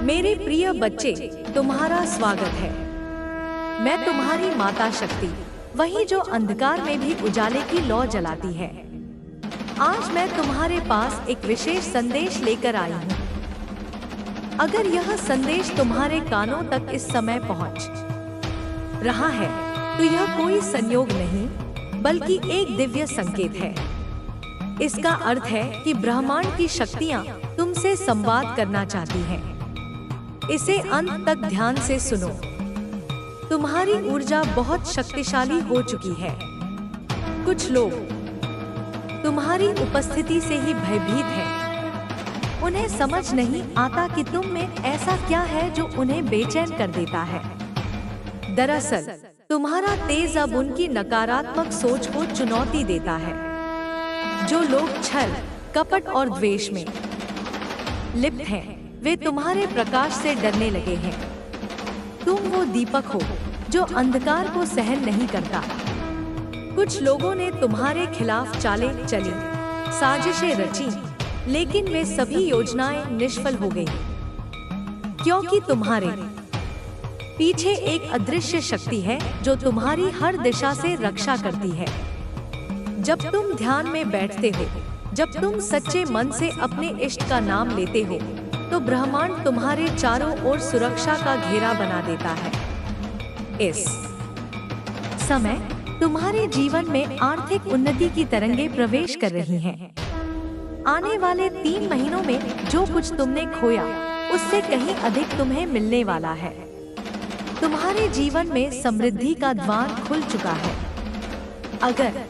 मेरे प्रिय बच्चे, तुम्हारा स्वागत है। मैं तुम्हारी माता शक्ति, वही जो अंधकार में भी उजाले की लौ जलाती है। आज मैं तुम्हारे पास एक विशेष संदेश लेकर आई हूँ। अगर यह संदेश तुम्हारे कानों तक इस समय पहुँच रहा है, तो यह कोई संयोग नहीं, बल्कि एक दिव्य संकेत है। इसका अर्थ है कि ब्रह्मांड की शक्तियाँ तुमसे संवाद करना चाहती हैं। इसे अंत तक ध्यान से सुनो। तुम्हारी ऊर्जा बहुत शक्तिशाली हो चुकी है। कुछ लोग तुम्हारी उपस्थिति से ही भयभीत हैं। उन्हें समझ नहीं आता कि तुम में ऐसा क्या है जो उन्हें बेचैन कर देता है। दरअसल तुम्हारा तेज अब उनकी नकारात्मक सोच को चुनौती देता है। जो लोग छल, कपट और द्वेष में लिप्त हैं, वे तुम्हारे प्रकाश से डरने लगे हैं। तुम वो दीपक हो जो अंधकार को सहन नहीं करता। कुछ लोगों ने तुम्हारे खिलाफ चालें चली, साजिशें रची, लेकिन वे सभी योजनाएं निष्फल हो गईं, क्योंकि तुम्हारे पीछे एक अदृश्य शक्ति है जो तुम्हारी हर दिशा से रक्षा करती है। जब तुम ध्यान में बैठते हो, जब तुम सच्चे मन से अपने इष्ट का नाम लेते हो, तो ब्रह्मांड तुम्हारे चारों ओर सुरक्षा का घेरा बना देता है। इस समय तुम्हारे जीवन में आर्थिक उन्नति की तरंगें प्रवेश कर रही हैं। आने वाले 3 महीनों में जो कुछ तुमने खोया, उससे कहीं अधिक तुम्हें मिलने वाला है। तुम्हारे जीवन में समृद्धि का द्वार खुल चुका है। अगर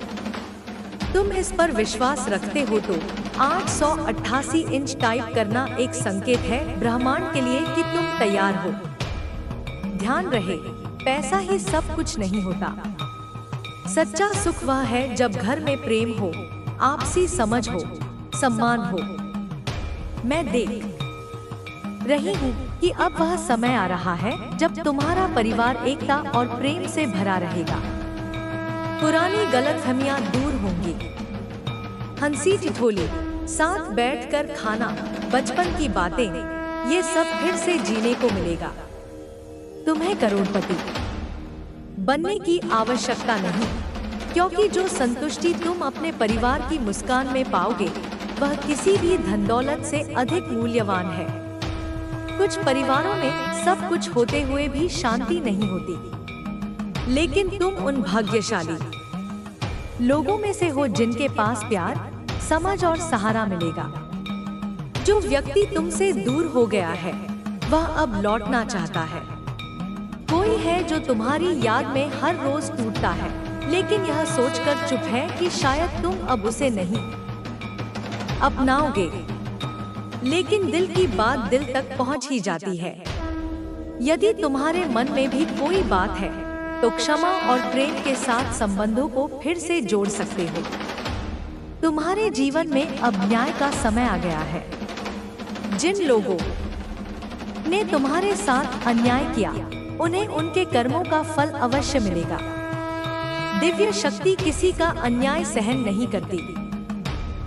तुम इस पर विश्वास रखते हो तो 888 इंच टाइप करना एक संकेत है ब्रह्मांड के लिए कि तुम तैयार हो। ध्यान रहे, पैसा ही सब कुछ नहीं होता। सच्चा सुख वह है जब घर में प्रेम हो, आपसी समझ हो, सम्मान हो। मैं देख रही हूँ कि अब वह समय आ रहा है जब तुम्हारा परिवार एकता और प्रेम से भरा रहेगा। पुरानी गलतफहमियां दूर होंगी। हंसी ठिठोली, साथ बैठकर खाना, बचपन की बातें, ये सब फिर से जीने को मिलेगा। तुम्हें करोड़पति बनने की आवश्यकता नहीं, क्योंकि जो संतुष्टि तुम अपने परिवार की मुस्कान में पाओगे, वह किसी भी धन दौलत से अधिक मूल्यवान है। कुछ परिवारों में सब कुछ होते हुए भी शांति नहीं होती, लेकिन तुम उन भाग्यशाली लोगों में से हो जिनके पास प्यार, समझ और सहारा मिलेगा। जो व्यक्ति तुमसे दूर हो गया है, वह अब लौटना चाहता है। कोई है जो तुम्हारी याद में हर रोज टूटता है, लेकिन यह सोचकर चुप है कि शायद तुम अब उसे नहीं अपनाओगे। लेकिन दिल की बात दिल तक पहुंच ही जाती है। यदि तुम्हारे मन में भी कोई बात है, तो क्षमा और प्रेम के साथ संबंधों को फिर से जोड़ सकते हो। तुम्हारे जीवन में अब न्याय का समय आ गया है। जिन लोगों ने तुम्हारे साथ अन्याय किया, उन्हें उनके कर्मों का फल अवश्य मिलेगा। दिव्य शक्ति किसी का अन्याय सहन नहीं करती।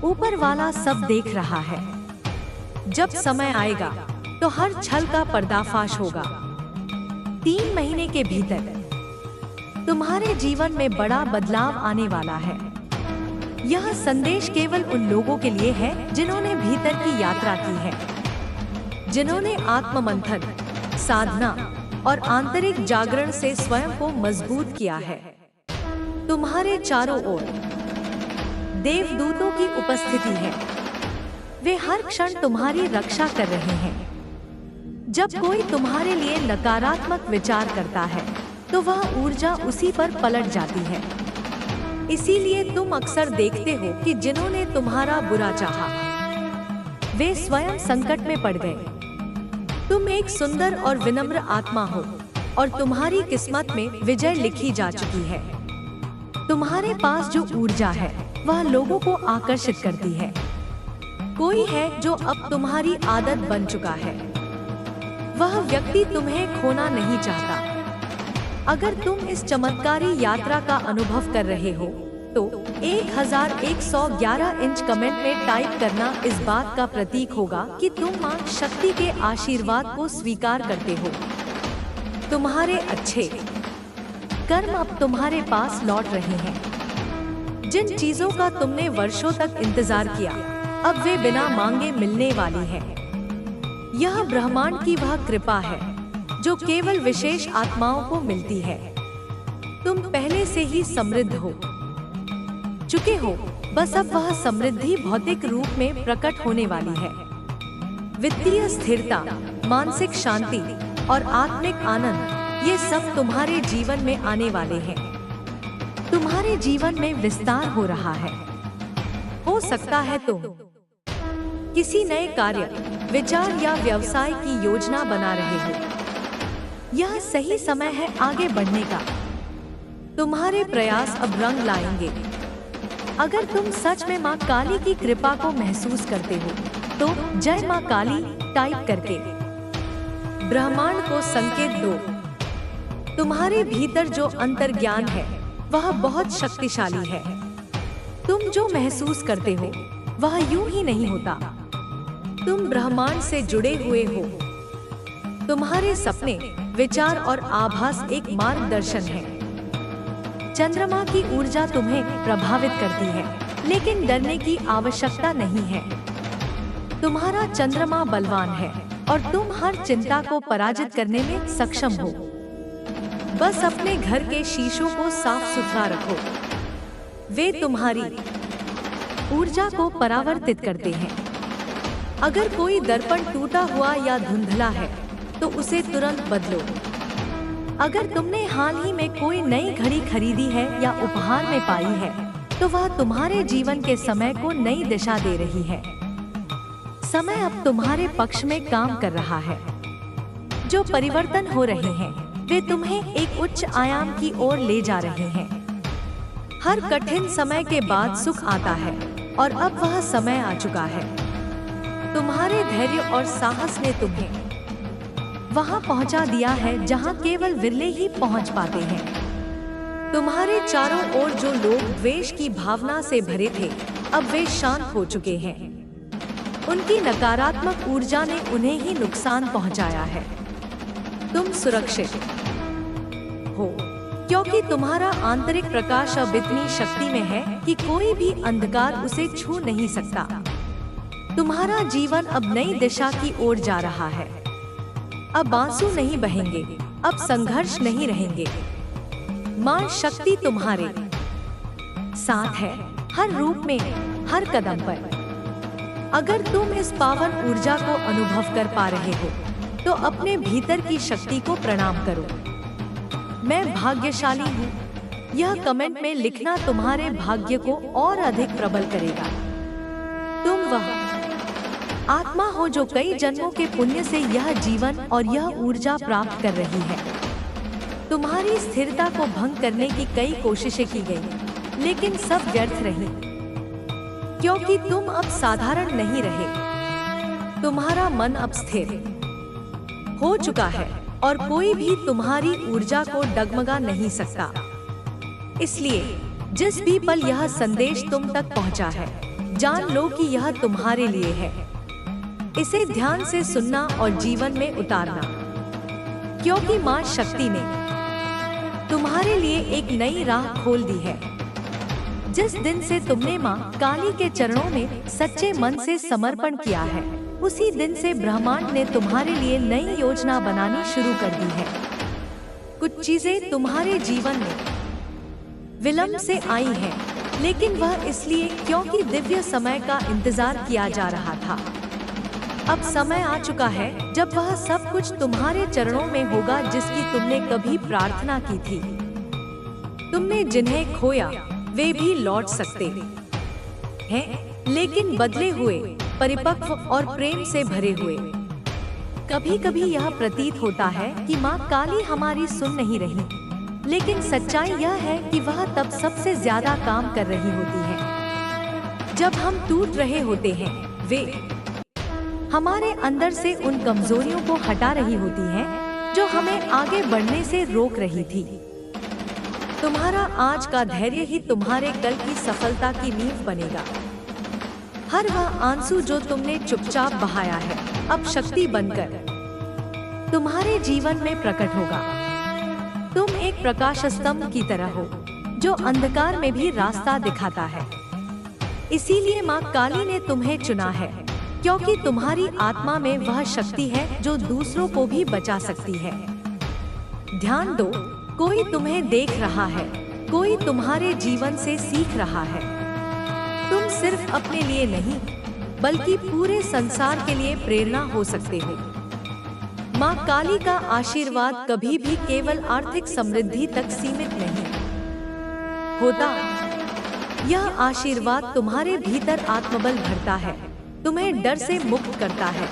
ऊपर वाला सब देख रहा है। जब समय आएगा तो हर छल का पर्दाफाश होगा। 3 महीने के भीतर तुम्हारे जीवन में बड़ा बदलाव आने वाला है। यह संदेश केवल उन लोगों के लिए है जिन्होंने भीतर की यात्रा की है, जिन्होंने आत्ममंथन, साधना और आंतरिक जागरण से स्वयं को मजबूत किया है। तुम्हारे चारों ओर देवदूतों की उपस्थिति है। वे हर क्षण तुम्हारी रक्षा कर रहे हैं। जब कोई तुम्हारे लिए नकारात्मक विचार करता है, तो वह ऊर्जा उसी पर पलट जाती है। इसीलिए तुम अक्सर देखते हो कि जिन्होंने तुम्हारा बुरा चाहा, वे स्वयं संकट में पड़ गए। तुम एक सुंदर और विनम्र आत्मा हो, और तुम्हारी किस्मत में विजय लिखी जा चुकी है। तुम्हारे पास जो ऊर्जा है, वह लोगों को आकर्षित करती है। कोई है जो अब तुम्हारी आदत बन चुका है। वह व्यक्ति तुम्हें खोना नहीं चाहता। अगर तुम इस चमत्कारी यात्रा का अनुभव कर रहे हो, तो 1111 इंच कमेंट में टाइप करना इस बात का प्रतीक होगा कि तुम मां शक्ति के आशीर्वाद को स्वीकार करते हो। तुम्हारे अच्छे कर्म अब तुम्हारे पास लौट रहे हैं। जिन चीजों का तुमने वर्षों तक इंतजार किया, अब वे बिना मांगे मिलने वाली है। यह ब्रह्मांड की वह कृपा है जो केवल विशेष आत्माओं को मिलती है। तुम पहले से ही समृद्ध हो चुके हो, बस अब वह समृद्धि भौतिक रूप में प्रकट होने वाली है। वित्तीय स्थिरता, मानसिक शांति और आत्मिक आनंद, ये सब तुम्हारे जीवन में आने वाले हैं। तुम्हारे जीवन में विस्तार हो रहा है। हो सकता है तुम किसी नए कार्य, विचार या व्यवसाय की योजना बना रहे हो। यह सही समय है आगे बढ़ने का। तुम्हारे प्रयास अब रंग लाएंगे। अगर तुम सच में मां काली की कृपा को महसूस करते हो तो जय मां काली टाइप करके ब्रह्मांड को संकेत दो। तुम्हारे भीतर जो अंतर्ज्ञान है वह बहुत शक्तिशाली है। तुम जो महसूस करते हो वह यूं ही नहीं होता। तुम ब्रह्मांड से जुड़े हुए हो। तुम्हारे सपने, विचार और आभास एक मार्गदर्शन है। चंद्रमा की ऊर्जा तुम्हें प्रभावित करती है, लेकिन डरने की आवश्यकता नहीं है। तुम्हारा चंद्रमा बलवान है और तुम हर चिंता को पराजित करने में सक्षम हो। बस अपने घर के शीशों को साफ सुथरा रखो। वे तुम्हारी ऊर्जा को परावर्तित करते हैं। अगर कोई दर्पण टूटा हुआ या धुंधला है तो उसे तुरंत बदलो। अगर तुमने हाल ही में कोई नई घड़ी खरीदी है या उपहार में पाई है तो वह तुम्हारे जीवन के समय को नई दिशा दे रही है। समय अब तुम्हारे पक्ष में काम कर रहा है। जो परिवर्तन हो रहे हैं वे तुम्हें एक उच्च आयाम की ओर ले जा रहे हैं। हर कठिन समय के बाद सुख आता है और अब वह समय आ चुका है। तुम्हारे धैर्य और साहस ने तुम्हें वहां पहुंचा दिया है जहां केवल विरले ही पहुंच पाते हैं। तुम्हारे चारों ओर जो लोग द्वेष की भावना से भरे थे, अब वे शांत हो चुके हैं। उनकी नकारात्मक ऊर्जा ने उन्हें ही नुकसान पहुंचाया है। तुम सुरक्षित हो क्योंकि तुम्हारा आंतरिक प्रकाश अब इतनी शक्ति में है कि कोई भी अंधकार उसे छू नहीं सकता। तुम्हारा जीवन अब नई दिशा की ओर जा रहा है। अब आंसू नहीं बहेंगे, अब संघर्ष नहीं रहेंगे। मां शक्ति तुम्हारे साथ है, हर रूप में, हर कदम पर। अगर तुम इस पावन ऊर्जा को अनुभव कर पा रहे हो तो अपने भीतर की शक्ति को प्रणाम करो। मैं भाग्यशाली हूँ, यह कमेंट में लिखना तुम्हारे भाग्य को और अधिक प्रबल करेगा। तुम वह आत्मा हो जो कई जन्मों के पुण्य से यह जीवन और यह ऊर्जा प्राप्त कर रही है। तुम्हारी स्थिरता को भंग करने की कई कोशिशें की गई, लेकिन सब व्यर्थ रही, क्योंकि तुम अब साधारण नहीं रहे। तुम्हारा मन अब स्थिर हो चुका है और कोई भी तुम्हारी ऊर्जा को डगमगा नहीं सकता। इसलिए जिस भी पल यह संदेश तुम तक पहुंचा है, जान लो कि यह तुम्हारे लिए है। इसे ध्यान से सुनना और जीवन में उतारना, क्योंकि मां शक्ति ने तुम्हारे लिए एक नई राह खोल दी है। जिस दिन से तुमने मां काली के चरणों में सच्चे मन से समर्पण किया है, उसी दिन से ब्रह्मांड ने तुम्हारे लिए नई योजना बनानी शुरू कर दी है। कुछ चीजें तुम्हारे जीवन में विलंब से आई हैं, लेकिन वह इसलिए क्योंकि दिव्य समय का इंतजार किया जा रहा था। अब समय आ चुका है जब वह सब कुछ तुम्हारे चरणों में होगा जिसकी तुमने कभी प्रार्थना की थी। तुमने जिन्हें खोया वे भी लौट सकते हैं, लेकिन बदले हुए, परिपक्व और प्रेम से भरे हुए। कभी कभी यह प्रतीत होता है कि मां काली हमारी सुन नहीं रही, लेकिन सच्चाई यह है कि वह तब सबसे ज्यादा काम कर रही होती है जब हम टूट रहे होते हैं। वे हमारे अंदर से उन कमजोरियों को हटा रही होती हैं जो हमें आगे बढ़ने से रोक रही थी। तुम्हारा आज का धैर्य ही तुम्हारे कल की सफलता की नींव बनेगा। हर वह आंसू जो तुमने चुपचाप बहाया है, अब शक्ति बनकर तुम्हारे जीवन में प्रकट होगा। तुम एक प्रकाश स्तंभ की तरह हो, जो अंधकार में भी रास्ता दिखाता है। इसीलिए माँ काली ने तुम्हें चुना है, क्योंकि तुम्हारी आत्मा में वह शक्ति है जो दूसरों को भी बचा सकती है। ध्यान दो, कोई तुम्हें देख रहा है, कोई तुम्हारे जीवन से सीख रहा है। तुम सिर्फ अपने लिए नहीं, बल्कि पूरे संसार के लिए प्रेरणा हो सकते हो। माँ काली का आशीर्वाद कभी भी केवल आर्थिक समृद्धि तक सीमित नहीं होता। यह आशीर्वाद तुम्हारे भीतर आत्मबल भरता है, तुम्हें डर से मुक्त करता है,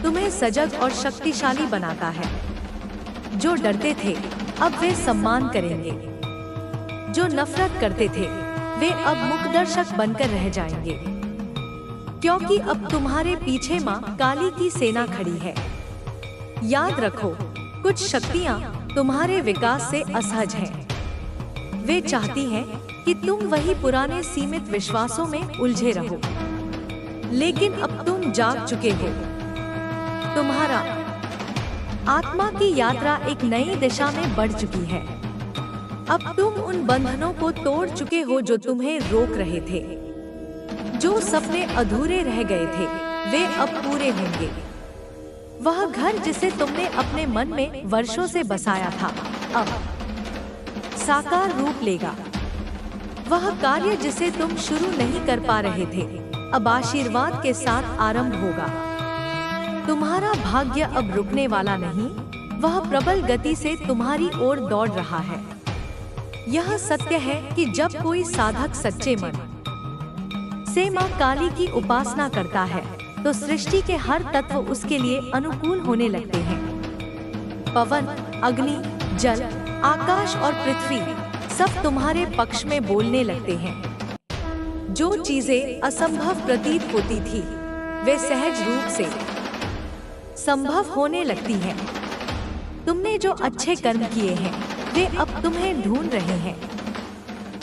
तुम्हें सजग और शक्तिशाली बनाता है। जो डरते थे अब वे सम्मान करेंगे, जो नफरत करते थे वे अब मुखदर्शक बनकर रह जाएंगे, क्योंकि अब तुम्हारे पीछे माँ काली की सेना खड़ी है। याद रखो, कुछ शक्तियाँ तुम्हारे विकास से असहज हैं। वे चाहती हैं कि तुम वही पुराने सीमित विश्वासों में उलझे रहो, लेकिन अब तुम जाग चुके हो। तुम्हारा आत्मा की यात्रा एक नई दिशा में बढ़ चुकी है। अब तुम उन बंधनों को तोड़ चुके हो जो तुम्हें रोक रहे थे। जो सपने अधूरे रह गए थे वे अब पूरे होंगे। वह घर जिसे तुमने अपने मन में वर्षों से बसाया था अब साकार रूप लेगा। वह कार्य जिसे तुम शुरू नहीं कर पा रहे थे अब आशीर्वाद के साथ आरंभ होगा। तुम्हारा भाग्य अब रुकने वाला नहीं, वह प्रबल गति से तुम्हारी ओर दौड़ रहा है। यह सत्य है कि जब कोई साधक सच्चे मन से माँ काली की उपासना करता है तो सृष्टि के हर तत्व उसके लिए अनुकूल होने लगते हैं। पवन, अग्नि, जल, आकाश और पृथ्वी सब तुम्हारे पक्ष में बोलने लगते हैं। जो चीजें असंभव प्रतीत होती थी वे सहज रूप से संभव होने लगती हैं। तुमने जो अच्छे कर्म किए हैं वे अब तुम्हें ढूंढ रहे हैं।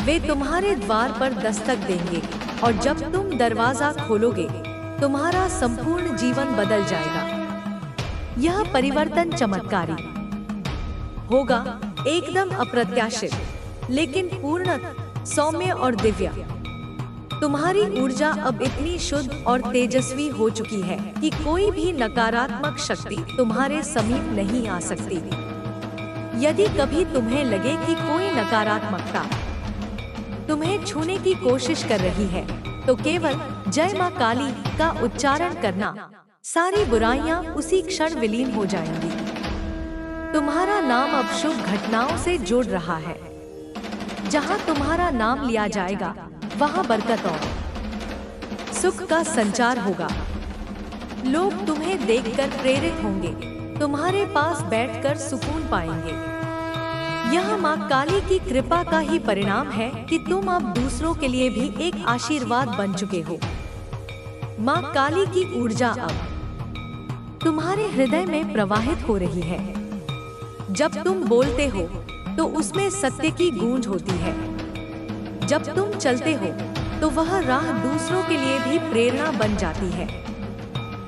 वे तुम्हारे द्वार पर दस्तक देंगे और जब तुम दरवाजा खोलोगे तुम्हारा संपूर्ण जीवन बदल जाएगा। यह परिवर्तन चमत्कारी होगा, एकदम अप्रत्याशित, लेकिन पूर्ण, सौम्य और दिव्य। तुम्हारी ऊर्जा अब इतनी शुद्ध और तेजस्वी हो चुकी है कि कोई भी नकारात्मक शक्ति तुम्हारे समीप नहीं आ सकती। यदि कभी तुम्हें लगे कि कोई नकारात्मकता तुम्हें छूने की कोशिश कर रही है तो केवल जय मां काली का उच्चारण करना, सारी बुराइयां उसी क्षण विलीन हो जाएंगी। तुम्हारा नाम अब शुभ घटनाओं से जुड़ रहा है। जहां तुम्हारा नाम लिया जाएगा वहां बरकत और सुख का संचार होगा। लोग तुम्हें देखकर प्रेरित होंगे, तुम्हारे पास बैठकर सुकून पाएंगे। यह मां काली की कृपा का ही परिणाम है कि तुम अब दूसरों के लिए भी एक आशीर्वाद बन चुके हो। मां काली की ऊर्जा अब तुम्हारे हृदय में प्रवाहित हो रही है। जब तुम बोलते हो तो उसमें सत्य की गूंज होती है। जब तुम चलते हो तो वह राह दूसरों के लिए भी प्रेरणा बन जाती है।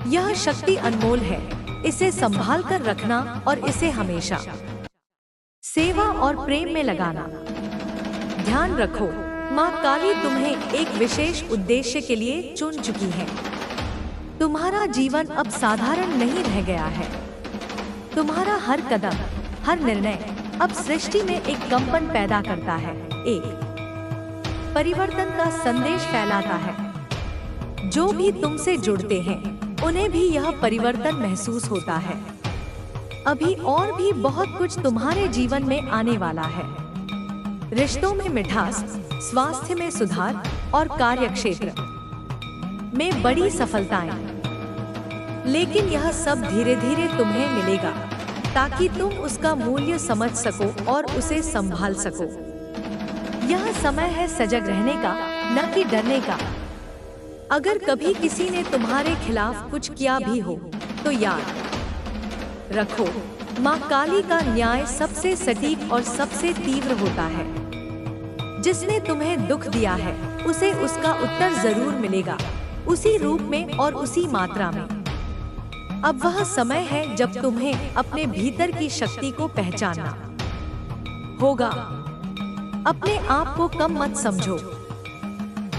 यह शक्ति अनमोल है, इसे संभाल कर रखना और इसे हमेशा सेवा और प्रेम में लगाना। ध्यान रखो, माँ काली तुम्हें एक विशेष उद्देश्य के लिए चुन चुकी है। तुम्हारा जीवन अब साधारण नहीं रह गया है। तुम्हारा हर कदम, हर निर्णय अब सृष्टि में एक कंपन पैदा करता है, एक परिवर्तन का संदेश फैलाता है। जो भी तुमसे जुड़ते हैं उन्हें भी यह परिवर्तन महसूस होता है। अभी और भी बहुत कुछ तुम्हारे जीवन में आने वाला है। रिश्तों में मिठास, स्वास्थ्य में सुधार और कार्यक्षेत्र में बड़ी सफलताएं। लेकिन यह सब धीरे धीरे तुम्हें मिलेगा ताकि तुम उसका मूल्य समझ सको और उसे संभाल सको। यह समय है सजग रहने का, न कि डरने का। अगर कभी किसी ने तुम्हारे खिलाफ कुछ किया भी हो तो याद रखो, माँ काली का न्याय सबसे सटीक और सबसे तीव्र होता है। जिसने तुम्हें दुख दिया है उसे उसका उत्तर जरूर मिलेगा, उसी रूप में और उसी मात्रा में। अब वह समय है जब तुम्हें अपने भीतर की शक्ति को पहचानना होगा। अपने आप को कम मत समझो।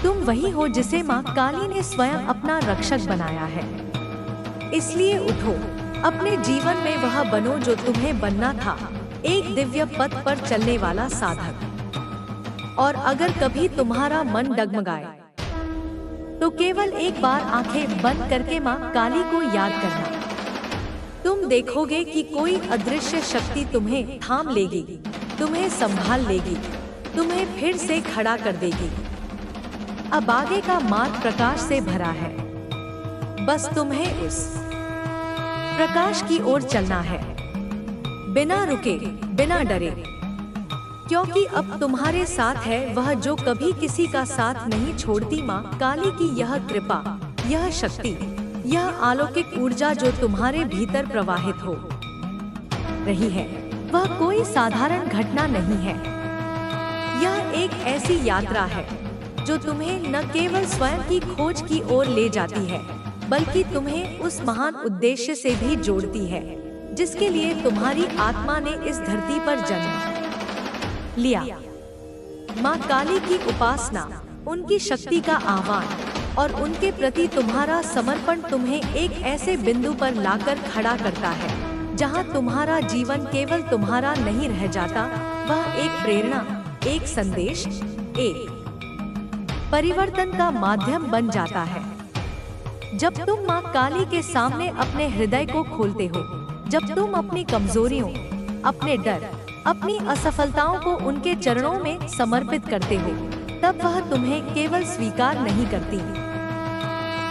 तुम वही हो जिसे माँ काली ने स्वयं अपना रक्षक बनाया है। इसलिए उठो, अपने जीवन में वह बनो जो तुम्हें बनना था, एक दिव्य पथ पर चलने वाला साधक। और अगर कभी तुम्हारा मन डगमगाए तो केवल एक बार आंखें बंद करके माँ काली को याद करना। तुम देखोगे कि कोई अदृश्य शक्ति तुम्हें थाम लेगी, तुम्हें संभाल लेगी, तुम्हें फिर से खड़ा कर देगी। अब आगे का मार्ग प्रकाश से भरा है, बस तुम्हें उस प्रकाश की ओर चलना है, बिना रुके, बिना डरे, क्योंकि अब तुम्हारे साथ है वह जो कभी किसी का साथ नहीं छोड़ती। माँ काली की यह कृपा, यह शक्ति, यह अलौकिक ऊर्जा जो तुम्हारे भीतर प्रवाहित हो रही है, वह कोई साधारण घटना नहीं है। यह एक ऐसी यात्रा है जो तुम्हें न केवल स्वयं की खोज की ओर ले जाती है, बल्कि तुम्हें उस महान उद्देश्य से भी जोड़ती है जिसके लिए तुम्हारी आत्मा ने इस धरती पर जन्म लिया। माँ काली की उपासना, उनकी शक्ति का आह्वान और उनके प्रति तुम्हारा समर्पण तुम्हें एक ऐसे बिंदु पर लाकर खड़ा करता है जहाँ तुम्हारा जीवन केवल तुम्हारा नहीं रह जाता, वह एक प्रेरणा, एक संदेश, एक परिवर्तन का माध्यम बन जाता है। जब तुम माँ काली के सामने अपने हृदय को खोलते हो, जब तुम अपनी कमजोरियों, अपने डर, अपनी असफलताओं को उनके चरणों में समर्पित करते हो, तब वह तुम्हें केवल स्वीकार नहीं करती,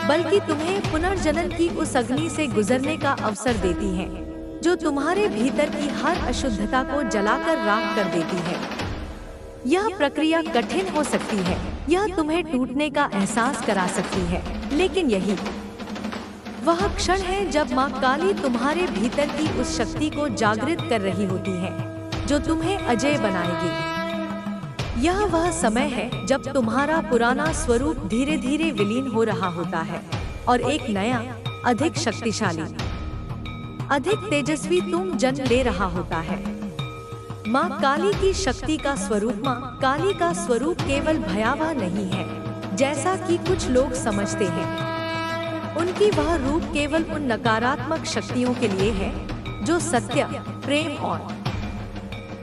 बल्कि तुम्हें पुनर्जन्म की उस अग्नि से गुजरने का अवसर देती है जो तुम्हारे भीतर की हर अशुद्धता को जलाकर राख कर देती है। यह प्रक्रिया कठिन हो सकती है, यह तुम्हें टूटने का एहसास करा सकती है, लेकिन यही वह क्षण है जब माँ काली तुम्हारे भीतर की उस शक्ति को जागृत कर रही होती है जो तुम्हें अजय बनाएगी। यह वह समय है जब तुम्हारा पुराना स्वरूप धीरे धीरे विलीन हो रहा होता है और एक नया, अधिक शक्तिशाली, अधिक तेजस्वी तुम जन्म ले रहा होता है। माँ काली की शक्ति का स्वरूप, माँ काली का स्वरूप केवल भयावह नहीं है जैसा कि कुछ लोग समझते हैं। उनकी वह रूप केवल उन नकारात्मक शक्तियों के लिए है जो सत्य, प्रेम और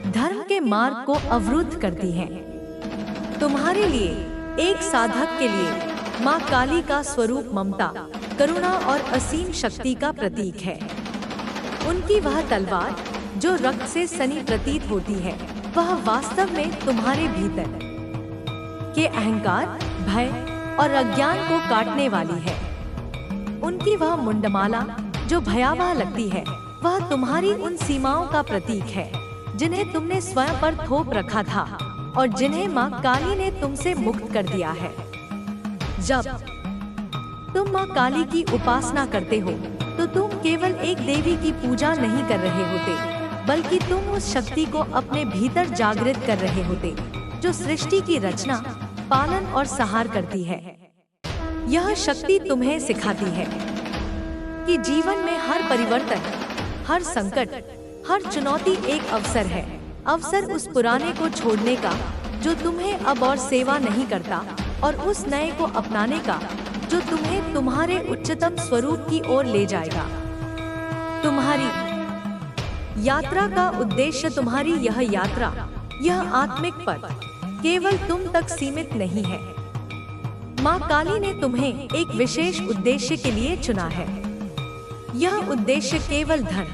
धर्म के मार्ग को अवरुद्ध करती हैं। तुम्हारे लिए, एक साधक के लिए, माँ काली का स्वरूप ममता, करुणा और असीम शक्ति का प्रतीक है। उनकी वह तलवार जो रक्त से सनी प्रतीत होती है, वह वास्तव में तुम्हारे भीतर के अहंकार, भय और अज्ञान को काटने वाली है। उनकी वह मुंडमाला जो भयावह लगती है, वह तुम्हारी उन सीमाओं का प्रतीक है जिन्हें तुमने स्वयं पर थोप रखा था और जिन्हें माँ काली ने तुमसे मुक्त कर दिया है। जब तुम माँ काली की उपासना करते हो तो तुम केवल एक देवी की पूजा नहीं कर रहे होते, बल्कि तुम उस शक्ति को अपने भीतर जागृत कर रहे होते जो सृष्टि की रचना, पालन और सहार करती है। यह शक्ति तुम्हें सिखाती है कि जीवन में हर परिवर्तन, हर संकट, हर चुनौती एक अवसर है। अवसर उस पुराने को छोड़ने का जो तुम्हें अब और सेवा नहीं करता, और उस नए को अपनाने का जो तुम्हें तुम्हारे उच्चतम स्वरूप की ओर ले जाएगा। तुम्हारी यात्रा का उद्देश्य, तुम्हारी यह यात्रा, यह आत्मिक पथ केवल तुम तक सीमित नहीं है। माँ काली ने तुम्हें एक विशेष उद्देश्य के लिए चुना है। यह उद्देश्य केवल धन,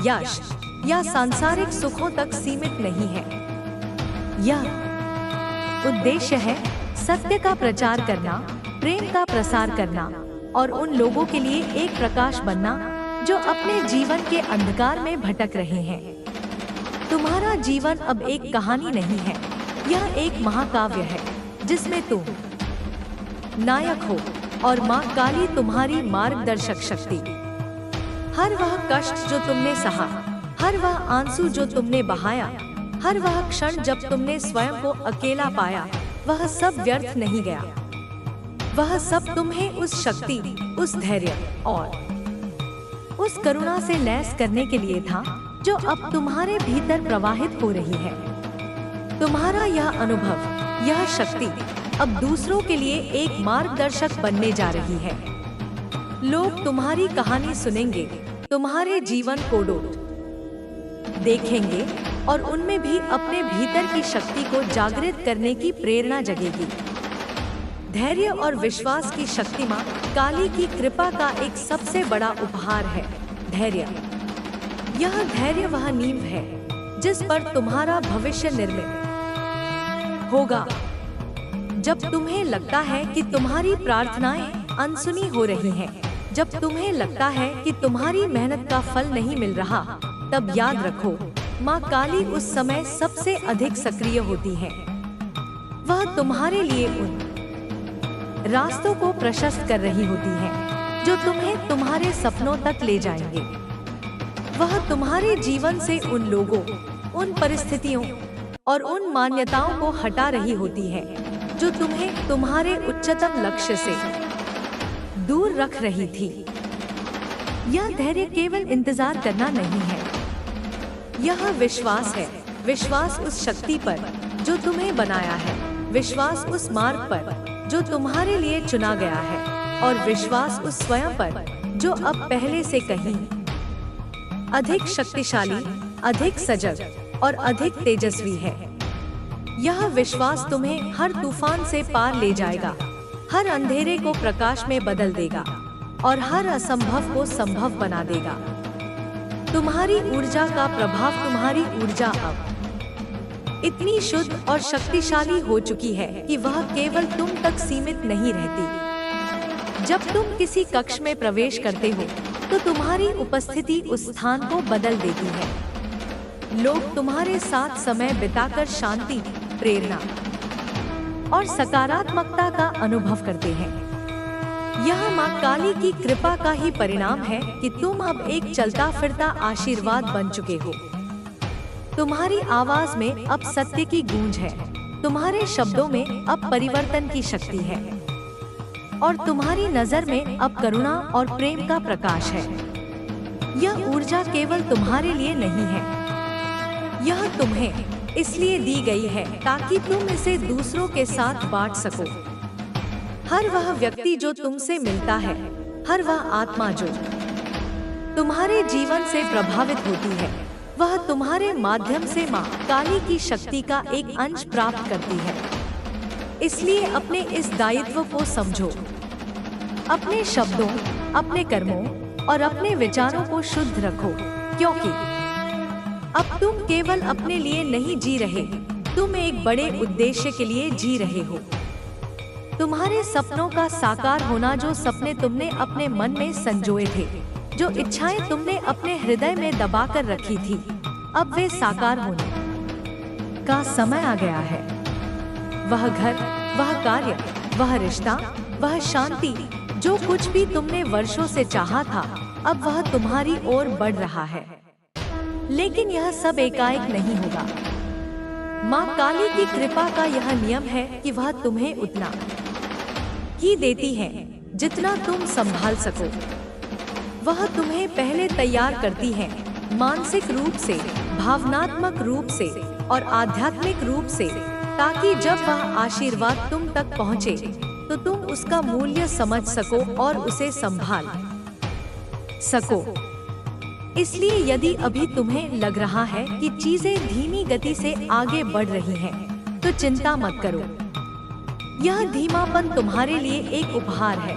यश या सांसारिक सुखों तक सीमित नहीं है। यह उद्देश्य है सत्य का प्रचार करना, प्रेम का प्रसार करना और उन लोगों के लिए एक प्रकाश बनना जो अपने जीवन के अंधकार में भटक रहे हैं। तुम्हारा जीवन अब एक कहानी नहीं है, यह एक महाकाव्य है जिसमें तुम नायक हो और माँ काली तुम्हारी मार्गदर्शक शक्ति। हर वह कष्ट जो तुमने सहा, हर वह आंसू जो तुमने बहाया, हर वह क्षण जब तुमने स्वयं को अकेला पाया, वह सब व्यर्थ नहीं गया। वह सब तुम्हें उस शक्ति, उस धैर्य और उस करुणा से लैस करने के लिए था जो अब तुम्हारे भीतर प्रवाहित हो रही है। तुम्हारा यह अनुभव, यह शक्ति अब दूसरों के लिए एक मार्गदर्शक बनने जा रही है। लोग तुम्हारी कहानी सुनेंगे, तुम्हारे जीवन को देखेंगे और उनमें भी अपने भीतर की शक्ति को जागृत करने की प्रेरणा जगेगी। धैर्य और विश्वास की शक्ति मां काली की कृपा का एक सबसे बड़ा उपहार है। धैर्य, यह धैर्य वह नींव है जिस पर तुम्हारा भविष्य निर्मित होगा। जब तुम्हें लगता है कि तुम्हारी प्रार्थनाएं अनसुनी हो रही हैं, जब तुम्हें लगता है कि तुम्हारी मेहनत का फल नहीं मिल रहा, तब याद रखो, माँ काली उस समय सबसे अधिक सक्रिय होती है। वह तुम्हारे लिए उन रास्तों को प्रशस्त कर रही होती है जो तुम्हें तुम्हारे सपनों तक ले जाएंगे। वह तुम्हारे जीवन से उन लोगों, उन परिस्थितियों और उन मान्यताओं को हटा रही होती है जो तुम्हें तुम्हारे उच्चतम लक्ष्य से दूर रख रही थी। यह धैर्य केवल इंतजार करना नहीं है, यह विश्वास है। विश्वास उस शक्ति पर जो तुम्हें बनाया है, विश्वास उस मार्ग पर जो तुम्हारे लिए चुना गया है, और विश्वास उस स्वयं पर जो अब पहले से कहीं अधिक शक्तिशाली, अधिक सजग और अधिक तेजस्वी है। यह विश्वास तुम्हें हर तूफान से पार ले जाएगा, हर अंधेरे को प्रकाश में बदल देगा और हर असंभव को संभव बना देगा। तुम्हारी ऊर्जा का प्रभाव, तुम्हारी ऊर्जा अब इतनी शुद्ध और शक्तिशाली हो चुकी है कि वह केवल तुम तक सीमित नहीं रहती। जब तुम किसी कक्ष में प्रवेश करते हो तो तुम्हारी उपस्थिति उस स्थान को बदल देती है। लोग तुम्हारे साथ समय बिताकर शांति, प्रेरणा और सकारात्मकता का अनुभव करते हैं। यह माँ काली की कृपा का ही परिणाम है कि तुम अब एक चलता फिरता आशीर्वाद बन चुके हो। तुम्हारी आवाज में अब सत्य की गूंज है, तुम्हारे शब्दों में अब परिवर्तन की शक्ति है और तुम्हारी नजर में अब करुणा और प्रेम का प्रकाश है। यह ऊर्जा केवल तुम्हारे लिए नहीं है, यह तुम्हें इसलिए दी गई है ताकि तुम इसे दूसरों के साथ बांट सको। हर वह व्यक्ति जो तुमसे मिलता है, हर वह आत्मा जो तुम्हारे जीवन से प्रभावित होती है, वह तुम्हारे माध्यम से माँ काली की शक्ति का एक अंश प्राप्त करती है। इसलिए अपने इस दायित्व को समझो। अपने शब्दों, अपने कर्मों और अपने विचारों को शुद्ध रखो, क्योंकि अब तुम केवल अपने लिए नहीं जी रहे, तुम एक बड़े उद्देश्य के लिए जी रहे हो। तुम्हारे सपनों का साकार होना, जो सपने तुमने अपने मन में संजोए थे, जो इच्छाएं तुमने अपने हृदय में दबाकर रखी थी, अब वे साकार होने का समय आ गया है। वह घर, वह कार्य, वह रिश्ता, वह शांति, जो कुछ भी तुमने वर्षों से चाहा था, अब वह तुम्हारी ओर बढ़ रहा है। लेकिन यह सब एकाएक नहीं होगा। माँ काली की कृपा का यह नियम है कि वह तुम्हें उतना ही देती है जितना तुम संभाल सको। वह तुम्हें पहले तैयार करती है, मानसिक रूप से, भावनात्मक रूप से और आध्यात्मिक रूप से, ताकि जब वह आशीर्वाद तुम तक पहुँचे तो तुम उसका मूल्य समझ सको और उसे संभाल सको। इसलिए यदि अभी तुम्हें लग रहा है कि चीजें धीमी गति से आगे बढ़ रही हैं, तो चिंता मत करो। यह धीमापन तुम्हारे लिए एक उपहार है।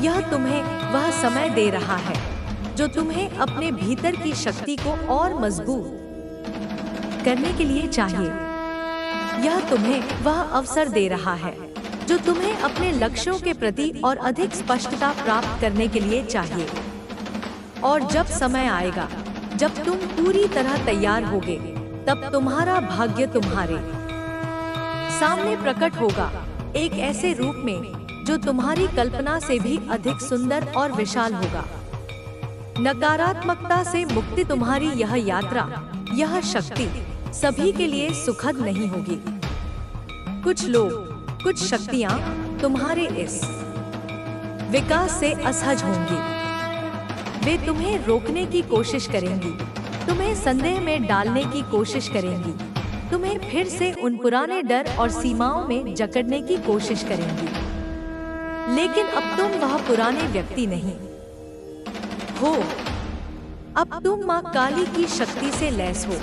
यह तुम्हें वह समय दे रहा है जो तुम्हें अपने भीतर की शक्ति को और मजबूत करने के लिए चाहिए। यह तुम्हें वह अवसर दे रहा है जो तुम्हें अपने लक्ष्यों के प्रति और अधिक स्पष्टता प्राप्त करने के लिए चाहिए। और जब समय आएगा, जब तुम पूरी तरह तैयार होगे, तब तुम्हारा भाग्य तुम्हारे सामने प्रकट होगा, एक ऐसे रूप में जो तुम्हारी कल्पना से भी अधिक सुंदर और विशाल होगा। नकारात्मकता से मुक्ति, तुम्हारी यह यात्रा, यह शक्ति सभी के लिए सुखद नहीं होगी। कुछ लोग, कुछ शक्तियां तुम्हारे इस विकास से असहज होंगी। वे तुम्हें रोकने की कोशिश करेंगी, तुम्हें संदेह में डालने की कोशिश करेंगी, तुम्हें फिर से उन पुराने डर और सीमाओं में जकड़ने की कोशिश करेंगी। लेकिन अब तुम वह पुराने व्यक्ति नहीं हो। अब तुम माँ काली की शक्ति से लैस हो।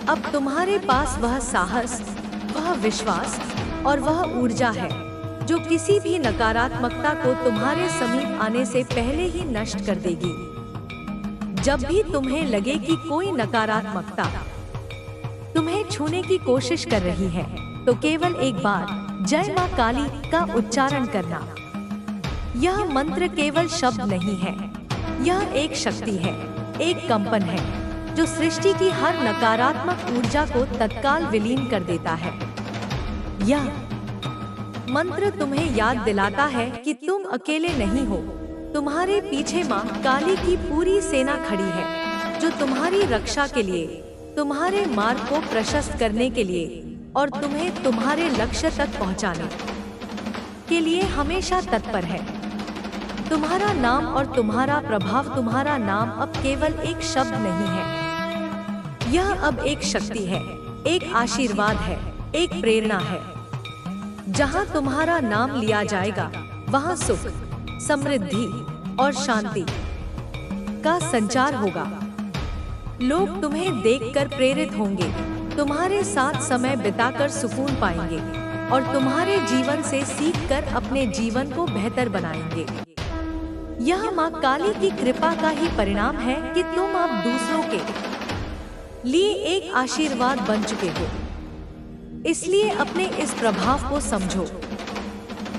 अब तुम्हारे पास वह साहस, वह विश्वास और वह ऊर्जा है जो किसी भी नकारात्मकता को तुम्हारे समीप आने से पहले ही नष्ट कर देगी। जब भी तुम्हें लगे कि कोई नकारात्मकता तुम्हें छूने की कोशिश कर रही है, तो केवल एक बार जय मां काली का उच्चारण करना। यह मंत्र केवल शब्द नहीं है, यह एक शक्ति है, एक कंपन है जो सृष्टि की हर नकारात्मक ऊर्जा को तत्काल विलीन कर देता है। यह मंत्र तुम्हें याद दिलाता है कि तुम अकेले नहीं हो। तुम्हारे पीछे मां काली की पूरी सेना खड़ी है जो तुम्हारी रक्षा के लिए, तुम्हारे मार्ग को प्रशस्त करने के लिए और तुम्हें तुम्हारे लक्ष्य तक पहुंचाने के लिए हमेशा तत्पर है। तुम्हारा नाम और तुम्हारा प्रभाव, तुम्हारा नाम अब केवल एक शब्द नहीं है, यह अब एक शक्ति है, एक आशीर्वाद है, एक प्रेरणा है। जहां तुम्हारा नाम लिया जाएगा, वहां सुख, समृद्धि और शांति का संचार होगा। लोग तुम्हें देखकर प्रेरित होंगे, तुम्हारे साथ समय बिताकर सुकून पाएंगे और तुम्हारे जीवन से सीखकर अपने जीवन को बेहतर बनाएंगे। यह मां काली की कृपा का ही परिणाम है कि तुम अब दूसरों के लिए एक आशीर्वाद बन चुके हो। इसलिए अपने इस प्रभाव को समझो,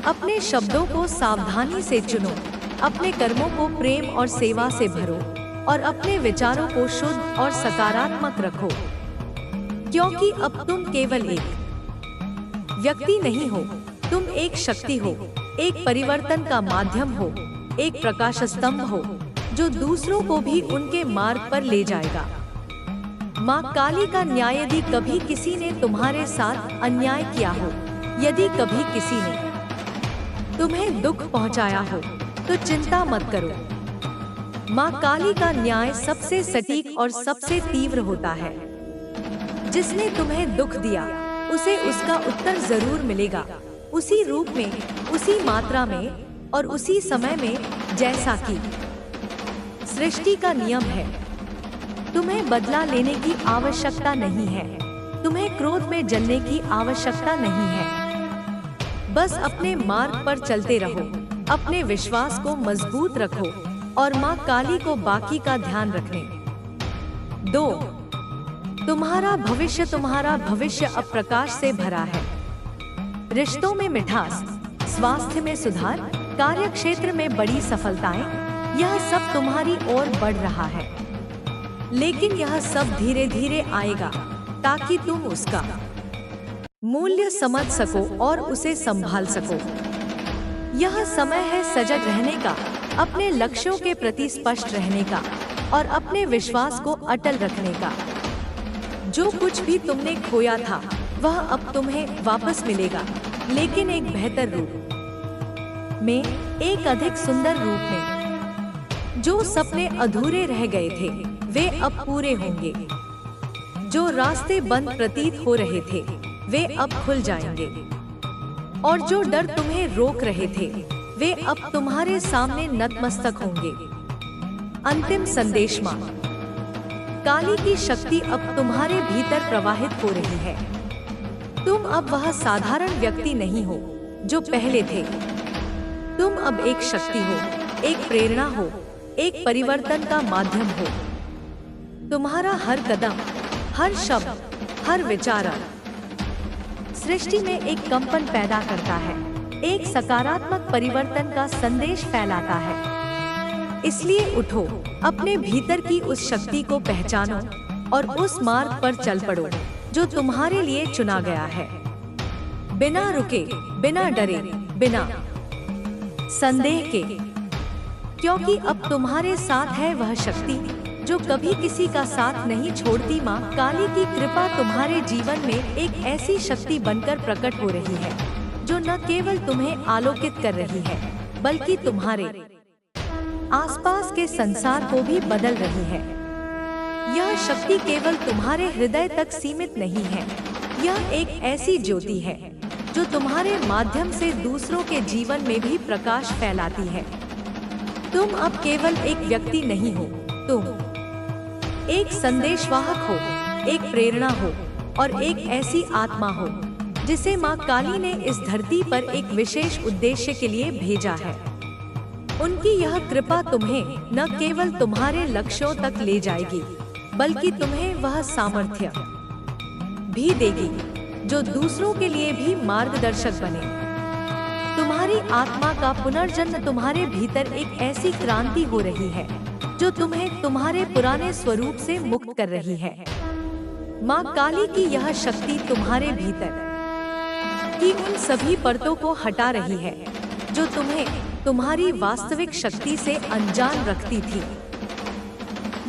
अपने शब्दों को सावधानी से चुनो, अपने कर्मों को प्रेम और सेवा से भरो और अपने विचारों को शुद्ध और सकारात्मक रखो। क्योंकि अब तुम केवल एक व्यक्ति नहीं हो, तुम एक शक्ति हो, एक परिवर्तन का माध्यम हो, एक प्रकाश स्तंभ हो जो दूसरों को भी उनके मार्ग पर ले जाएगा। माँ काली का न्याय, यदि कभी किसी ने तुम्हारे साथ अन्याय किया हो, यदि कभी किसी ने तुम्हें दुख पहुंचाया हो, तो चिंता मत करो। माँ काली का न्याय सबसे सटीक और सबसे तीव्र होता है। जिसने तुम्हें दुख दिया, उसे उसका उत्तर जरूर मिलेगा, उसी रूप में, उसी मात्रा में और उसी समय में, जैसा कि सृष्टि का नियम है। तुम्हें बदला लेने की आवश्यकता नहीं है, तुम्हें क्रोध में जलने की आवश्यकता नहीं है। बस अपने मार्ग पर चलते रहो, अपने विश्वास को मजबूत रखो और माँ काली को बाकी का ध्यान रखने दो। तुम्हारा भविष्य अब प्रकाश से भरा है। रिश्तों में मिठास, स्वास्थ्य में सुधार, कार्य क्षेत्र में बड़ी सफलताएं, यह सब तुम्हारी ओर बढ़ रहा है। लेकिन यह सब धीरे धीरे आएगा ताकि तुम उसका मूल्य समझ सको और उसे संभाल सको। यह समय है सजग रहने का, अपने लक्ष्यों के प्रति स्पष्ट रहने का और अपने विश्वास को अटल रखने का। जो कुछ भी तुमने खोया था, वह अब तुम्हें वापस मिलेगा, लेकिन एक बेहतर रूप में, एक अधिक सुंदर रूप में। जो सपने अधूरे रह गए थे, वे अब पूरे होंगे। जो रास्ते बंद प्रतीत हो रहे थे, वे अब खुल जाएंगे। और जो डर तुम्हें रोक रहे थे, वे अब तुम्हारे सामने नतमस्तक होंगे। अंतिम संदेश, मां काली की शक्ति अब तुम्हारे भीतर प्रवाहित हो रही है। तुम अब वह साधारण व्यक्ति नहीं हो जो पहले थे। तुम अब एक शक्ति हो, एक प्रेरणा हो, एक परिवर्तन का माध्यम हो। तुम्हारा हर कदम, हर शब्द, हर विचार सृष्टि में एक कंपन पैदा करता है, एक सकारात्मक परिवर्तन का संदेश फैलाता है। इसलिए उठो, अपने भीतर की उस शक्ति को पहचानो और उस मार्ग पर चल पड़ो जो तुम्हारे लिए चुना गया है। बिना रुके, बिना डरे, बिना संदेह के, क्योंकि अब तुम्हारे साथ है वह शक्ति जो कभी किसी का साथ नहीं छोड़ती। माँ काली की कृपा तुम्हारे जीवन में एक ऐसी शक्ति बनकर प्रकट हो रही है जो न केवल तुम्हें आलोकित कर रही है बल्कि तुम्हारे आसपास के संसार को भी बदल रही है। यह शक्ति केवल तुम्हारे हृदय तक सीमित नहीं है, यह एक ऐसी ज्योति है जो तुम्हारे माध्यम से दूसरों के जीवन में भी प्रकाश फैलाती है। तुम अब केवल एक व्यक्ति नहीं हो, तुम एक संदेशवाहक हो, एक प्रेरणा हो और एक ऐसी आत्मा हो जिसे माँ काली ने इस धरती पर एक विशेष उद्देश्य के लिए भेजा है। उनकी यह कृपा तुम्हें न केवल तुम्हारे लक्ष्यों तक ले जाएगी बल्कि तुम्हें वह सामर्थ्य भी देगी जो दूसरों के लिए भी मार्गदर्शक बने। तुम्हारी आत्मा का पुनर्जन्म तुम्हारे भीतर एक ऐसी क्रांति हो रही है जो तुम्हें तुम्हारे पुराने स्वरूप से मुक्त कर रही है। माँ काली की यह शक्ति तुम्हारे भीतर की उन सभी परतों को हटा रही है जो तुम्हें तुम्हारी वास्तविक शक्ति से अनजान रखती थी।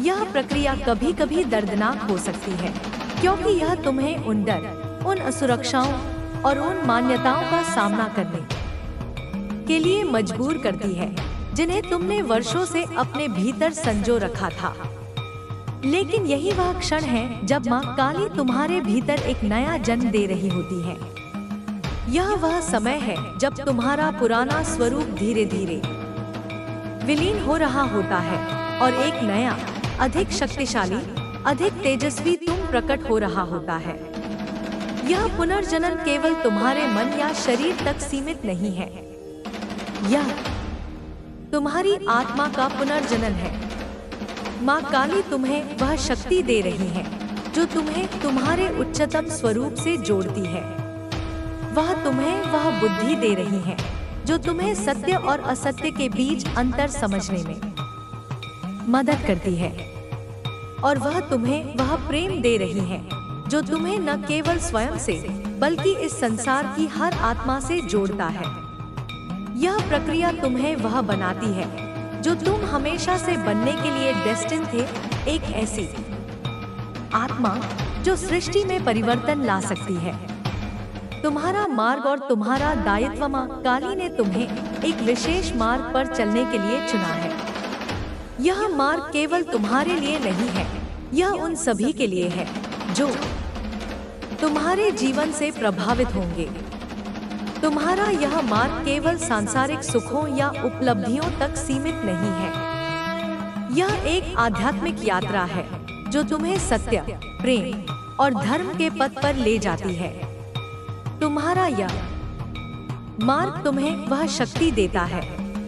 यह प्रक्रिया कभी कभी दर्दनाक हो सकती है क्योंकि यह तुम्हें उन डर, उन असुरक्षाओं और उन मान्यताओं का सामना करने के लिए मजबूर करती है जिन्हें तुमने वर्षों से अपने भीतर संजो रखा था। लेकिन यही वह क्षण है जब माँ काली तुम्हारे भीतर एक नया जन्म दे रही होती है। यह वह समय है जब तुम्हारा पुराना स्वरूप धीरे धीरे विलीन हो रहा होता है और एक नया, अधिक शक्तिशाली, अधिक तेजस्वी तुम प्रकट हो रहा होता है। यह पुनर्जन्म केवल तुम्हारे मन या शरीर तक सीमित नहीं है, यह तुम्हारी आत्मा का पुनर्जनन है। माँ काली तुम्हें वह शक्ति दे रही है जो तुम्हें तुम्हारे उच्चतम स्वरूप से जोड़ती है। वह तुम्हें वह बुद्धि दे रही है जो तुम्हें सत्य और असत्य के बीच अंतर समझने में मदद करती है। और वह तुम्हें वह प्रेम दे रही है जो तुम्हें न केवल स्वयं से बल्कि इस संसार की हर आत्मा से जोड़ता है। यह प्रक्रिया तुम्हें वह बनाती है जो तुम हमेशा से बनने के लिए डेस्टिन थे, एक ऐसी आत्मा जो सृष्टि में परिवर्तन ला सकती है। तुम्हारा मार्ग और तुम्हारा दायित्व, माँ काली ने तुम्हें एक विशेष मार्ग पर चलने के लिए चुना है। यह मार्ग केवल तुम्हारे लिए नहीं है, यह उन सभी के लिए है जो तुम्हारे जीवन से प्रभावित होंगे। तुम्हारा यह मार्ग केवल सांसारिक सुखों या उपलब्धियों तक सीमित नहीं है, यह एक आध्यात्मिक यात्रा है जो तुम्हें सत्य, प्रेम और धर्म के पथ पर ले जाती है। तुम्हारा यह मार्ग तुम्हें वह शक्ति देता है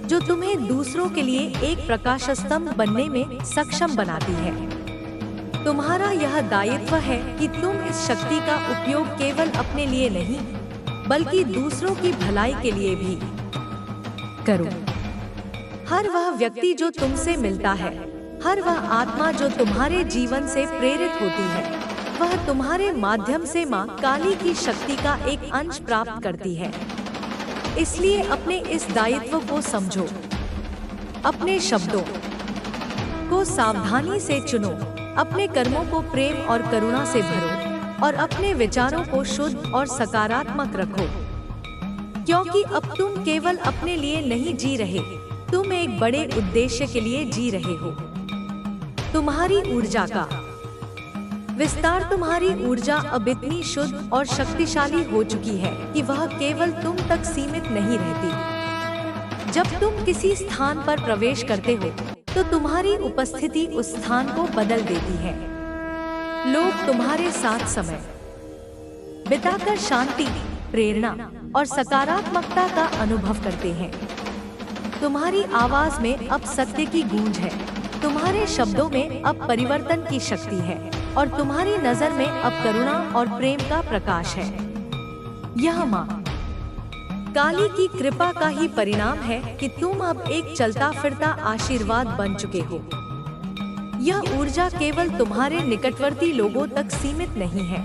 जो तुम्हें दूसरों के लिए एक प्रकाश स्तंभ बनने में सक्षम बनाती है। तुम्हारा यह दायित्व है कि तुम इस शक्ति का उपयोग केवल अपने लिए नहीं बल्कि दूसरों की भलाई के लिए भी करो। हर वह व्यक्ति जो तुमसे मिलता है, हर वह आत्मा जो तुम्हारे जीवन से प्रेरित होती है, वह तुम्हारे माध्यम से माँ काली की शक्ति का एक अंश प्राप्त करती है। इसलिए अपने इस दायित्व को समझो, अपने शब्दों को सावधानी से चुनो, अपने कर्मों को प्रेम और करुणा से भरो और अपने विचारों को शुद्ध और सकारात्मक रखो, क्योंकि अब तुम केवल अपने लिए नहीं जी रहे, तुम एक बड़े उद्देश्य के लिए जी रहे हो। तुम्हारी ऊर्जा का विस्तार, तुम्हारी ऊर्जा अब इतनी शुद्ध और शक्तिशाली हो चुकी है कि वह केवल तुम तक सीमित नहीं रहती। जब तुम किसी स्थान पर प्रवेश करते हो तो तुम्हारी उपस्थिति उस स्थान को बदल देती है। लोग तुम्हारे साथ समय बिताकर शांति, प्रेरणा और सकारात्मकता का अनुभव करते हैं। तुम्हारी आवाज में अब सत्य की गूंज है, तुम्हारे शब्दों में अब परिवर्तन की शक्ति है और तुम्हारी नजर में अब करुणा और प्रेम का प्रकाश है। यह माँ काली की कृपा का ही परिणाम है कि तुम अब एक चलता फिरता आशीर्वाद बन चुके हो। यह ऊर्जा केवल तुम्हारे निकटवर्ती लोगों तक सीमित नहीं है,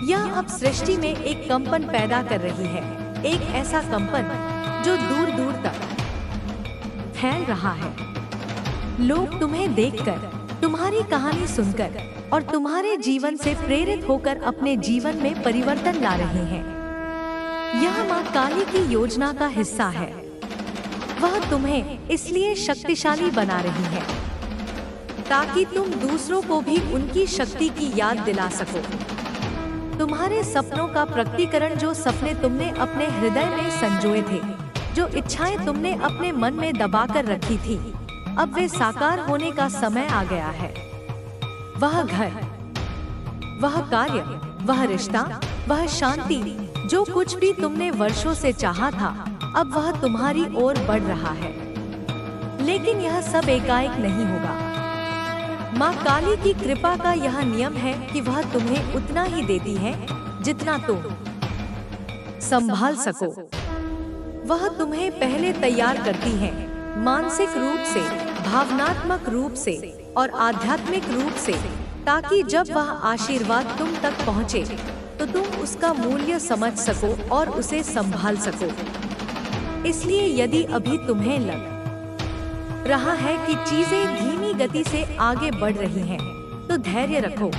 यह अब सृष्टि में एक कंपन पैदा कर रही है, एक ऐसा कंपन जो दूर दूर तक फैल रहा है। लोग तुम्हें देखकर तुम्हारी कहानी सुनकर और तुम्हारे जीवन से प्रेरित होकर अपने जीवन में परिवर्तन ला रहे हैं। यह माँ काली की योजना का हिस्सा है। वह तुम्हें इसलिए शक्तिशाली बना रही है ताकि तुम दूसरों को भी उनकी शक्ति की याद दिला सको। तुम्हारे सपनों का प्रकटीकरण, जो सपने तुमने अपने हृदय में संजोए थे, जो इच्छाएं तुमने अपने मन में दबाकर रखी थी, अब वे साकार होने का समय आ गया है। वह घर, वह कार्य, वह रिश्ता, वह शांति, जो कुछ भी तुमने वर्षों से चाहा था, अब वह तुम्हारी ओर बढ़ रहा है। लेकिन यह सब एकाएक नहीं होगा। माँ काली की कृपा का यह नियम है कि वह तुम्हें उतना ही देती है जितना तुम संभाल सको। वह तुम्हें पहले तैयार करती है, मानसिक रूप से, भावनात्मक रूप से और आध्यात्मिक रूप से, ताकि जब वह आशीर्वाद तुम तक पहुँचे तो तुम उसका मूल्य समझ सको और उसे संभाल सको। इसलिए यदि अभी तुम्हें लग रहा है कि चीजें धीमी गति से आगे बढ़ रही हैं, तो धैर्य रखो।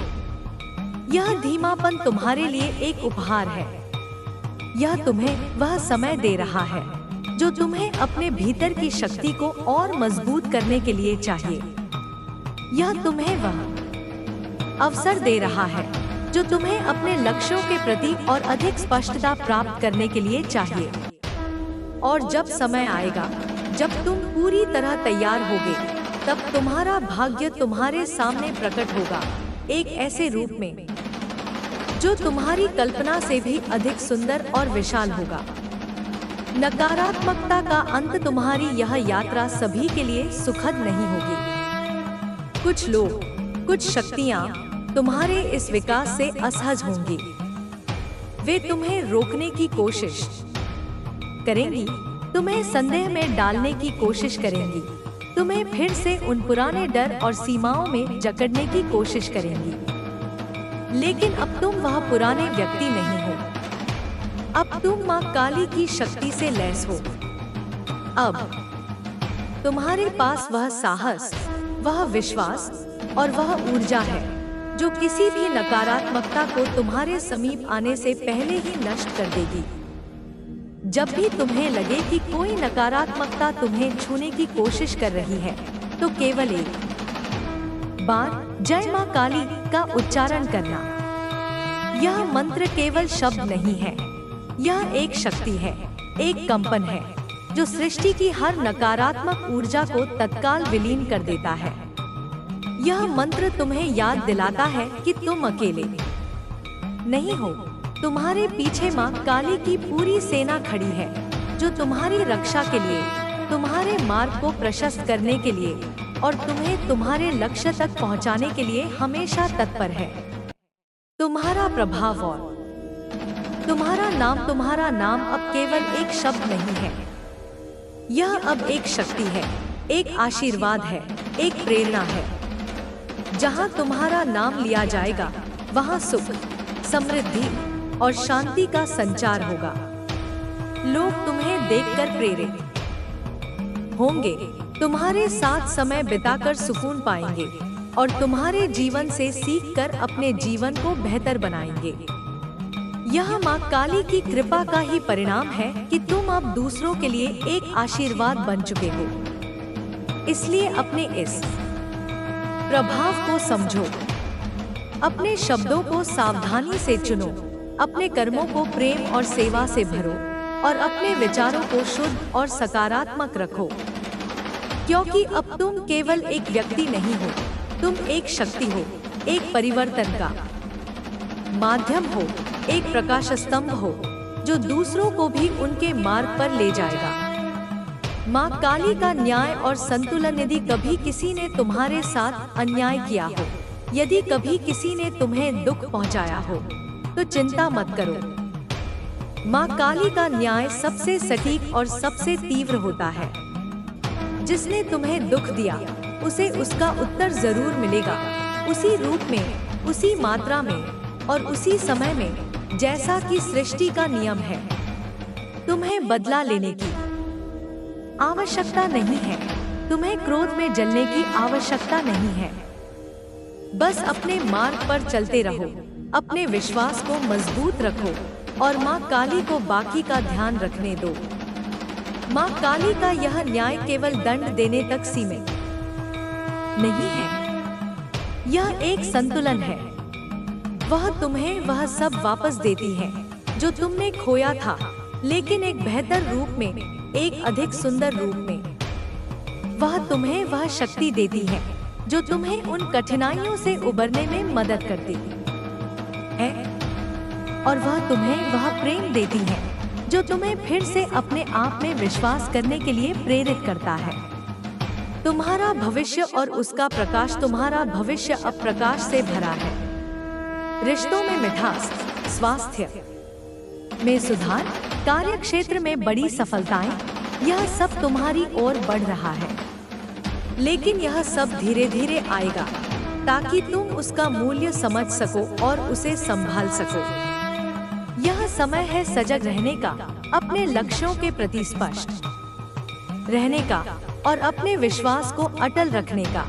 यह धीमापन तुम्हारे लिए एक उपहार है। यह तुम्हें वह समय दे रहा है जो तुम्हें अपने भीतर की शक्ति को और मजबूत करने के लिए चाहिए। यह तुम्हें वह अवसर दे रहा है जो तुम्हें अपने लक्ष्यों के प्रति और अधिक स्पष्टता प्राप्त करने के लिए चाहिए। और जब समय आएगा, जब तुम पूरी तरह तैयार होगे, तब तुम्हारा भाग्य तुम्हारे सामने प्रकट होगा, एक ऐसे रूप में जो तुम्हारी कल्पना से भी अधिक सुंदर और विशाल होगा। नकारात्मकता का अंत। तुम्हारी यह यात्रा सभी के लिए सुखद नहीं होगी। कुछ लोग, कुछ शक्तियाँ तुम्हारे इस विकास से असहज होंगी। वे तुम्हें रोकने की कोशिश करेंगी, तुम्हें संदेह में डालने की कोशिश करेंगी, तुम्हें फिर से उन पुराने डर और सीमाओं में जकड़ने की कोशिश करेंगी। लेकिन अब तुम वह पुराने व्यक्ति नहीं हो। अब तुम माँ काली की शक्ति से लैस हो। अब तुम्हारे पास वह साहस, वह विश्वास और वह ऊर्जा है जो किसी भी नकारात्मकता को तुम्हारे समीप आने से पहले ही नष्ट कर देगी। जब भी तुम्हें लगे कि कोई नकारात्मकता तुम्हें छूने की कोशिश कर रही है, तो केवल एक बार जय माँ काली का उच्चारण करना। यह मंत्र केवल शब्द नहीं है, यह एक शक्ति है, एक कंपन है जो सृष्टि की हर नकारात्मक ऊर्जा को तत्काल विलीन कर देता है। यह मंत्र तुम्हें याद दिलाता है कि तुम अकेले नहीं हो। तुम्हारे पीछे माँ काली की पूरी सेना खड़ी है जो तुम्हारी रक्षा के लिए, तुम्हारे मार्ग को प्रशस्त करने के लिए और तुम्हें तुम्हारे लक्ष्य तक पहुँचाने के लिए हमेशा तत्पर है। तुम्हारा प्रभाव और तुम्हारा नाम अब केवल एक शब्द नहीं है। यह अब एक शक्ति है, एक आशीर्वाद है, एक प्रेरणा है। जहाँ तुम्हारा नाम लिया जाएगा, वहाँ सुख, समृद्धि और शांति का संचार होगा। लोग तुम्हें देखकर प्रेरित होंगे, तुम्हारे साथ समय बिताकर सुकून पाएंगे और तुम्हारे जीवन से सीखकर अपने जीवन को बेहतर बनाएंगे। यह माँ काली की कृपा का ही परिणाम है कि तुम अब दूसरों के लिए एक आशीर्वाद बन चुके हो। इसलिए अपने इस प्रभाव को समझो, अपने शब्दों को सावधानी से चुनो, अपने कर्मों को प्रेम और सेवा से भरो और अपने विचारों को शुद्ध और सकारात्मक रखो। क्योंकि अब तुम केवल एक व्यक्ति नहीं हो, तुम एक शक्ति हो, एक परिवर्तन का माध्यम हो, एक प्रकाश स्तंभ हो जो दूसरों को भी उनके मार्ग पर ले जाएगा। माँ काली का न्याय और संतुलन। यदि कभी किसी ने तुम्हारे साथ अन्याय किया हो, यदि कभी किसी ने तुम्हें दुख पहुँचाया हो, तो चिंता मत करो। माँ काली का न्याय सबसे सटीक और सबसे तीव्र होता है। जिसने तुम्हें दुख दिया, उसे उसका उत्तर जरूर मिलेगा, उसी रूप में, उसी मात्रा में और उसी समय में, जैसा कि सृष्टि का नियम है। तुम्हें बदला लेने की आवश्यकता नहीं है, तुम्हें क्रोध में जलने की आवश्यकता नहीं है। बस अपने मार्ग पर चलते रहो, अपने विश्वास को मजबूत रखो और माँ काली को बाकी का ध्यान रखने दो। माँ काली का यह न्याय केवल दंड देने तक सीमित नहीं है, यह एक संतुलन है। वह तुम्हें वह सब वापस देती है जो तुमने खोया था, लेकिन एक बेहतर रूप में, एक अधिक सुंदर रूप में। वह तुम्हें वह शक्ति देती है जो तुम्हें उन कठिनाइयों से उबरने में मदद करती है, और वह तुम्हें वह प्रेम देती है जो तुम्हें फिर से अपने आप में विश्वास करने के लिए प्रेरित करता है। तुम्हारा भविष्य और उसका प्रकाश, तुम्हारा भविष्य अब प्रकाश से भरा है। रिश्तों में मिठास, स्वास्थ्य में सुधार, कार्य क्षेत्र में बड़ी सफलताएं, यह सब तुम्हारी ओर बढ़ रहा है। लेकिन यह सब धीरे धीरे आएगा ताकि तुम उसका मूल्य समझ सको और उसे संभाल सको। यह समय है सजग रहने का, अपने लक्ष्यों के प्रति स्पष्ट रहने का और अपने विश्वास को अटल रखने का।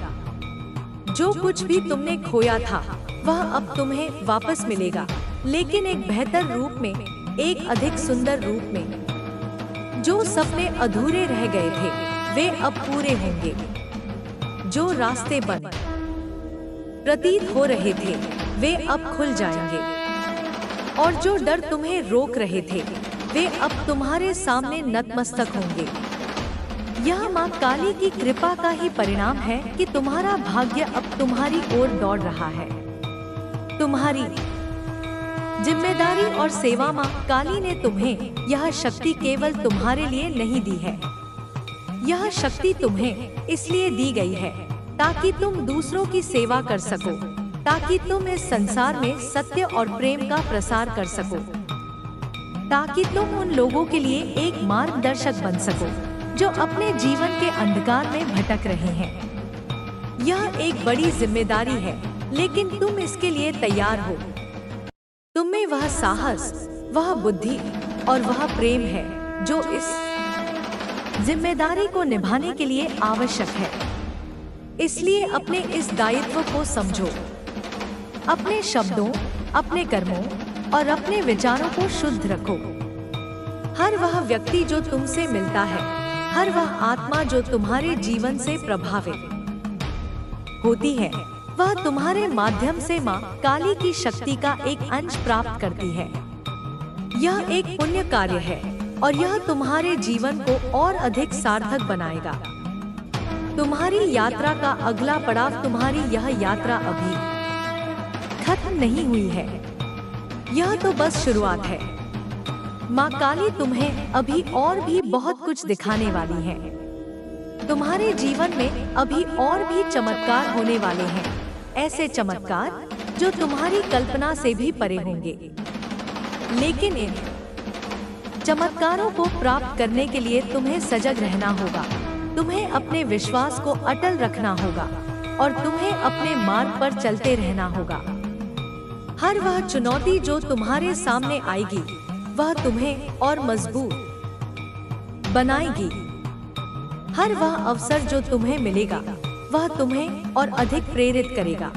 जो कुछ भी तुमने खोया था वह अब तुम्हें वापस मिलेगा, लेकिन एक बेहतर रूप में, एक अधिक सुंदर रूप में। जो सपने अधूरे रह गए थे वे अब पूरे होंगे। जो रास्ते बंद प्रतीत हो रहे थे वे अब खुल जाएंगे, और जो डर तुम्हें रोक रहे थे वे अब तुम्हारे सामने नतमस्तक होंगे। यह माँ काली की कृपा का ही परिणाम है कि तुम्हारा भाग्य अब तुम्हारी ओर दौड़ रहा है। तुम्हारी जिम्मेदारी और सेवा, माँ काली ने तुम्हें यह शक्ति केवल तुम्हारे लिए नहीं दी है। यह शक्ति तुम्हें इसलिए दी गई है ताकि तुम दूसरों की सेवा कर सको, ताकि तुम इस संसार में सत्य और प्रेम का प्रसार कर सको, ताकि तुम उन लोगों के लिए एक मार्गदर्शक बन सको जो अपने जीवन के अंधकार में भटक रहे हैं। यह एक बड़ी जिम्मेदारी है, लेकिन तुम इसके लिए तैयार हो। तुम में वह साहस, वह बुद्धि और वह प्रेम है जो इस जिम्मेदारी को निभाने के लिए आवश्यक है। इसलिए अपने इस दायित्व को समझो। अपने शब्दों, अपने कर्मों और अपने विचारों को शुद्ध रखो। हर वह व्यक्ति जो तुमसे मिलता है, हर वह आत्मा जो तुम्हारे जीवन से प्रभावित होती है, वह तुम्हारे माध्यम से माँ काली की शक्ति का एक अंश प्राप्त करती है। यह एक पुण्य कार्य है और यह तुम्हारे जीवन को और अधिक सार्थक बनाएगा। तुम्हारी यात्रा का अगला पड़ाव, तुम्हारी यह यात्रा अभी खत्म नहीं हुई है, यह तो बस शुरुआत है। माँ काली तुम्हें अभी और भी बहुत कुछ दिखाने वाली है। तुम्हारे जीवन में अभी और भी चमत्कार होने वाले हैं, ऐसे चमत्कार जो तुम्हारी कल्पना से भी परे होंगे। लेकिन इन चमत्कारों को प्राप्त करने के लिए तुम्हें सजग रहना होगा, तुम्हें अपने विश्वास को अटल रखना होगा और तुम्हें अपने मार्ग पर चलते रहना होगा। हर वह चुनौती जो तुम्हारे सामने आएगी वह तुम्हें और मजबूत बनाएगी। हर वह अवसर जो तुम्हें मिलेगा वह तुम्हें और अधिक प्रेरित करेगा,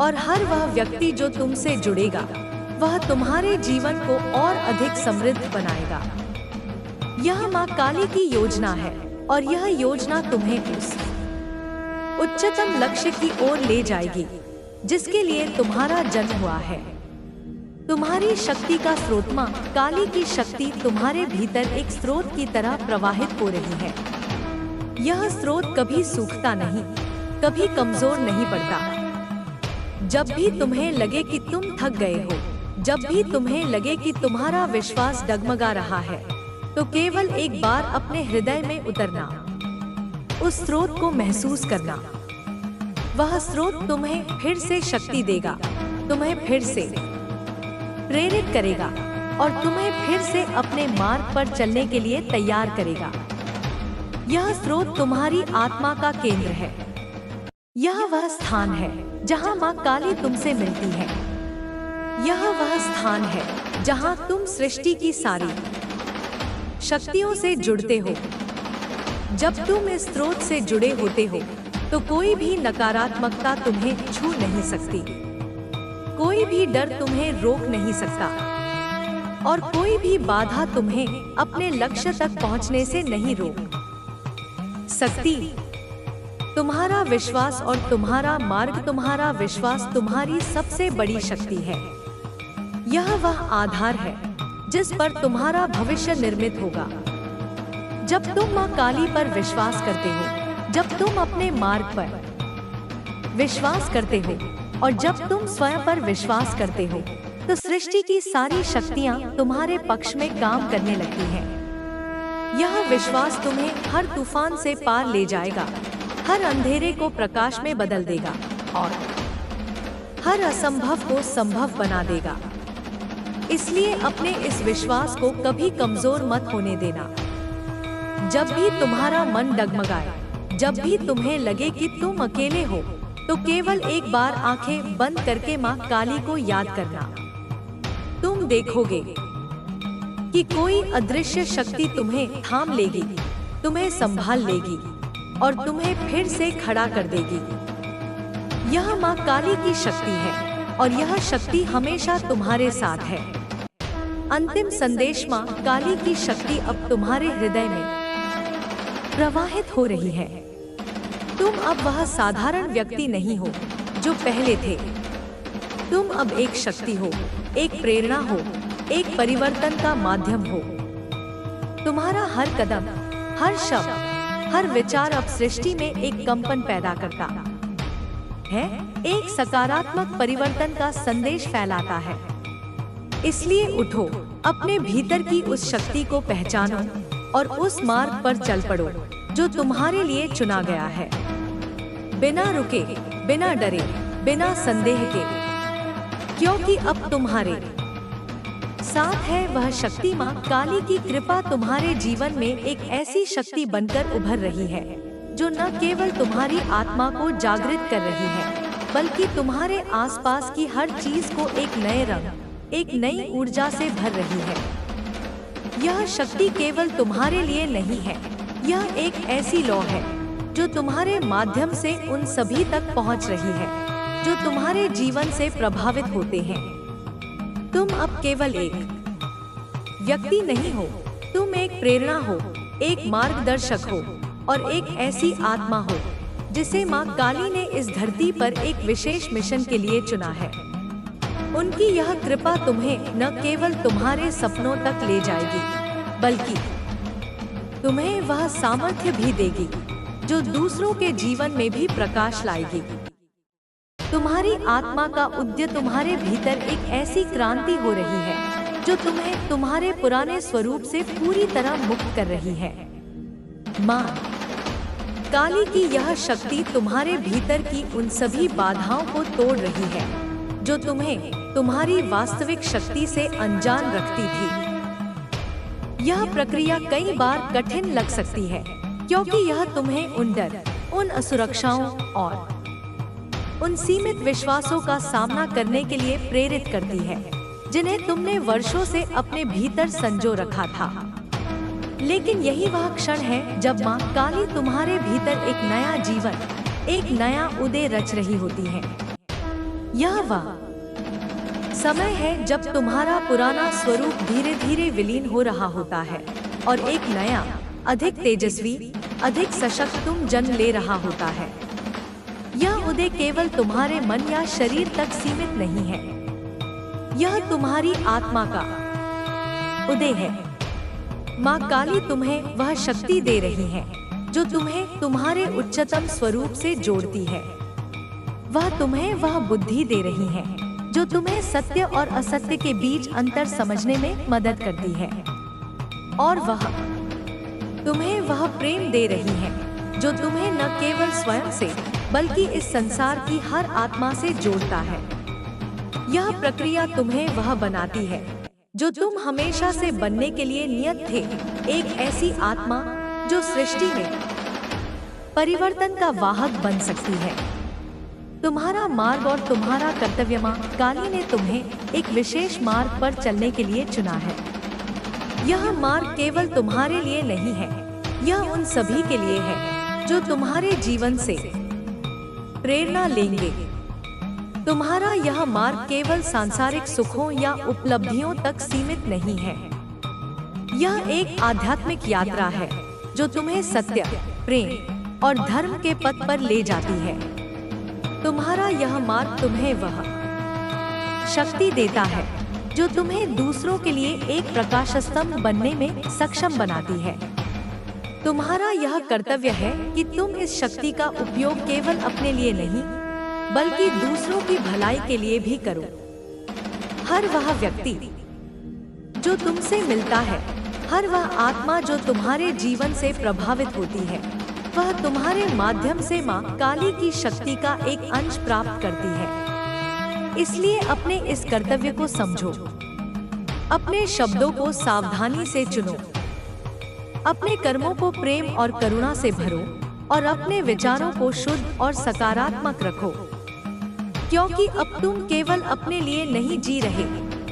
और हर वह व्यक्ति जो तुमसे जुड़ेगा वह तुम्हारे जीवन को और अधिक समृद्ध बनाएगा। यह माँ काली की योजना है और यह योजना तुम्हें उस उच्चतम लक्ष्य की ओर ले जाएगी जिसके लिए तुम्हारा जन्म हुआ है। तुम्हारी शक्ति का स्रोत, माँ काली की शक्ति तुम्हारे भीतर एक स्रोत की तरह प्रवाहित हो रही है। यह स्रोत कभी सूखता नहीं, कभी कमजोर नहीं पड़ता। जब भी तुम्हें लगे कि तुम थक गए हो, जब भी तुम्हें लगे कि तुम्हारा विश्वास डगमगा रहा है, तो केवल एक बार अपने हृदय में उतरना, उस स्रोत को महसूस करना। वह स्रोत तुम्हें फिर से शक्ति देगा, तुम्हें फिर से प्रेरित करेगा और तुम्हें फिर से अपने मार्ग पर चलने के लिए तैयार करेगा। यह स्रोत तुम्हारी आत्मा का केंद्र है। यह वह स्थान है जहां माँ काली तुमसे मिलती है। यह वह स्थान है जहां तुम सृष्टि की सारी शक्तियों से जुड़ते हो। जब तुम इस स्रोत से जुड़े होते हो तो कोई भी नकारात्मकता तुम्हें छू नहीं सकती, कोई भी डर तुम्हें रोक नहीं सकता और कोई भी बाधा तुम्हें अपने लक्ष्य तक पहुंचने से नहीं रोक सकती। तुम्हारा विश्वास और तुम्हारा मार्ग, तुम्हारा विश्वास तुम्हारी सबसे बड़ी शक्ति है। यह वह आधार है जिस पर तुम्हारा भविष्य निर्मित होगा। जब तुम मां काली पर विश्वास करते हो, जब तुम अपने मार्ग पर विश्वास करते हो और जब तुम स्वयं पर विश्वास करते हो, तो सृष्टि की सारी शक्तियां तुम्हारे पक्ष में काम करने लगती हैं। यह विश्वास तुम्हें हर तूफान से पार ले जाएगा, हर अंधेरे को प्रकाश में बदल देगा और हर असंभव को संभव बना देगा। इसलिए अपने इस विश्वास को कभी कमजोर मत होने देना। जब भी तुम्हारा मन डगमगाए, जब भी तुम्हें लगे कि तुम अकेले हो, तो केवल एक बार आंखें बंद करके मां काली को याद करना। तुम देखोगे कि कोई अदृश्य शक्ति तुम्हें थाम लेगी, तुम्हें संभाल लेगी और तुम्हें फिर से खड़ा कर देगी। यह मां काली की शक्ति है और यह शक्ति हमेशा तुम्हारे साथ है। अंतिम संदेश, मां काली की शक्ति अब तुम्हारे हृदय में प्रवाहित हो रही है। तुम अब वह साधारण व्यक्ति नहीं हो जो पहले थे। तुम अब एक शक्ति हो, एक प्रेरणा हो, एक परिवर्तन का माध्यम हो। तुम्हारा हर कदम, हर शब्द, हर विचार अब सृष्टि में एक कंपन पैदा करता है, एक सकारात्मक परिवर्तन का संदेश फैलाता है। इसलिए उठो, अपने भीतर की उस शक्ति को पहचानो और उस मार्ग पर चल पड़ो जो तुम्हारे लिए चुना गया है। बिना रुके, बिना डरे, बिना संदेह के, क्योंकि अब तुम्हारे साथ है वह शक्ति। मां काली की कृपा तुम्हारे जीवन में एक ऐसी शक्ति बनकर उभर रही है जो न केवल तुम्हारी आत्मा को जागृत कर रही है, बल्कि तुम्हारे आसपास की हर चीज को एक नए रंग, एक नई ऊर्जा से भर रही है। यह शक्ति केवल तुम्हारे लिए नहीं है, यह एक ऐसी लौ है जो तुम्हारे माध्यम से उन सभी तक पहुंच रही है जो तुम्हारे जीवन से प्रभावित होते हैं। तुम अब केवल एक व्यक्ति नहीं हो, तुम एक प्रेरणा हो, एक मार्गदर्शक हो और एक ऐसी आत्मा हो जिसे मां काली ने इस धरती पर एक विशेष मिशन के लिए चुना है। उनकी यह कृपा तुम्हें न केवल तुम्हारे सपनों तक ले जाएगी, बल्कि तुम्हें वह सामर्थ्य भी देगी जो दूसरों के जीवन में भी प्रकाश लाएगी। तुम्हारी आत्मा का उद्य, तुम्हारे भीतर एक ऐसी क्रांति हो रही है जो तुम्हें तुम्हारे पुराने स्वरूप से पूरी तरह मुक्त कर रही है। मां काली की यह शक्ति तुम्हारे भीतर की उन सभी बाधाओं को तोड़ रही है जो तुम्हें तुम्हारी वास्तविक शक्ति से अनजान रखती थी। यह प्रक्रिया कई बार कठिन लग सकती है, क्योंकि यह तुम्हें उन डर, उन असुरक्षाओं और उन सीमित विश्वासों का सामना करने के लिए प्रेरित करती है जिन्हें तुमने वर्षों से अपने भीतर संजो रखा था। लेकिन यही वह क्षण है जब मां काली तुम्हारे भीतर एक नया जीवन, एक नया उदय रच रही होती है। यह वह समय है जब तुम्हारा पुराना स्वरूप धीरे धीरे विलीन हो रहा होता है और एक नया, अधिक तेजस्वी, अधिक सशक्त तुम जन्म ले रहा होता है। यह उदय केवल तुम्हारे मन या शरीर तक सीमित नहीं है, यह तुम्हारी आत्मा का उदय है। मां काली तुम्हें वह शक्ति दे रही है जो तुम्हें तुम्हारे उच्चतम स्वरूप से जोड़ती है। वह तुम्हें वह बुद्धि दे रही है जो तुम्हें सत्य और असत्य के बीच अंतर समझने में मदद करती है, और वह तुम्हें वह प्रेम दे रही है जो तुम्हें न केवल स्वयं से बल्कि इस संसार की हर आत्मा से जोड़ता है। यह प्रक्रिया तुम्हें वह बनाती है जो तुम हमेशा से बनने के लिए नियत थे, एक ऐसी आत्मा जो सृष्टि में परिवर्तन का वाहक बन सकती है। तुम्हारा मार्ग और तुम्हारा कर्तव्य, मां काली ने तुम्हें एक विशेष मार्ग पर चलने के लिए चुना है। यह मार्ग केवल तुम्हारे लिए नहीं है, यह उन सभी के लिए है जो तुम्हारे जीवन से प्रेरणा लेंगे। तुम्हारा यह मार्ग केवल सांसारिक सुखों या उपलब्धियों तक सीमित नहीं है। यह एक आध्यात्मिक यात्रा है जो तुम्हें सत्य, प्रेम और धर्म के पथ पर ले जाती है। तुम्हारा यह मार्ग तुम्हें वह शक्ति देता है जो तुम्हें दूसरों के लिए एक प्रकाश स्तंभ बनने में सक्षम बनाती है। तुम्हारा यह कर्तव्य है कि तुम इस शक्ति का उपयोग केवल अपने लिए नहीं, बल्कि दूसरों की भलाई के लिए भी करो। हर वह व्यक्ति जो तुमसे मिलता है, हर वह आत्मा जो तुम्हारे जीवन से प्रभावित होती है, वह तुम्हारे माध्यम से माँ काली की शक्ति का एक अंश प्राप्त करती है। इसलिए अपने इस कर्तव्य को समझो, अपने शब्दों को सावधानी से चुनो, अपने कर्मों को प्रेम और करुणा से भरो और अपने विचारों को शुद्ध और सकारात्मक रखो, क्योंकि अब तुम केवल अपने लिए नहीं जी रहे,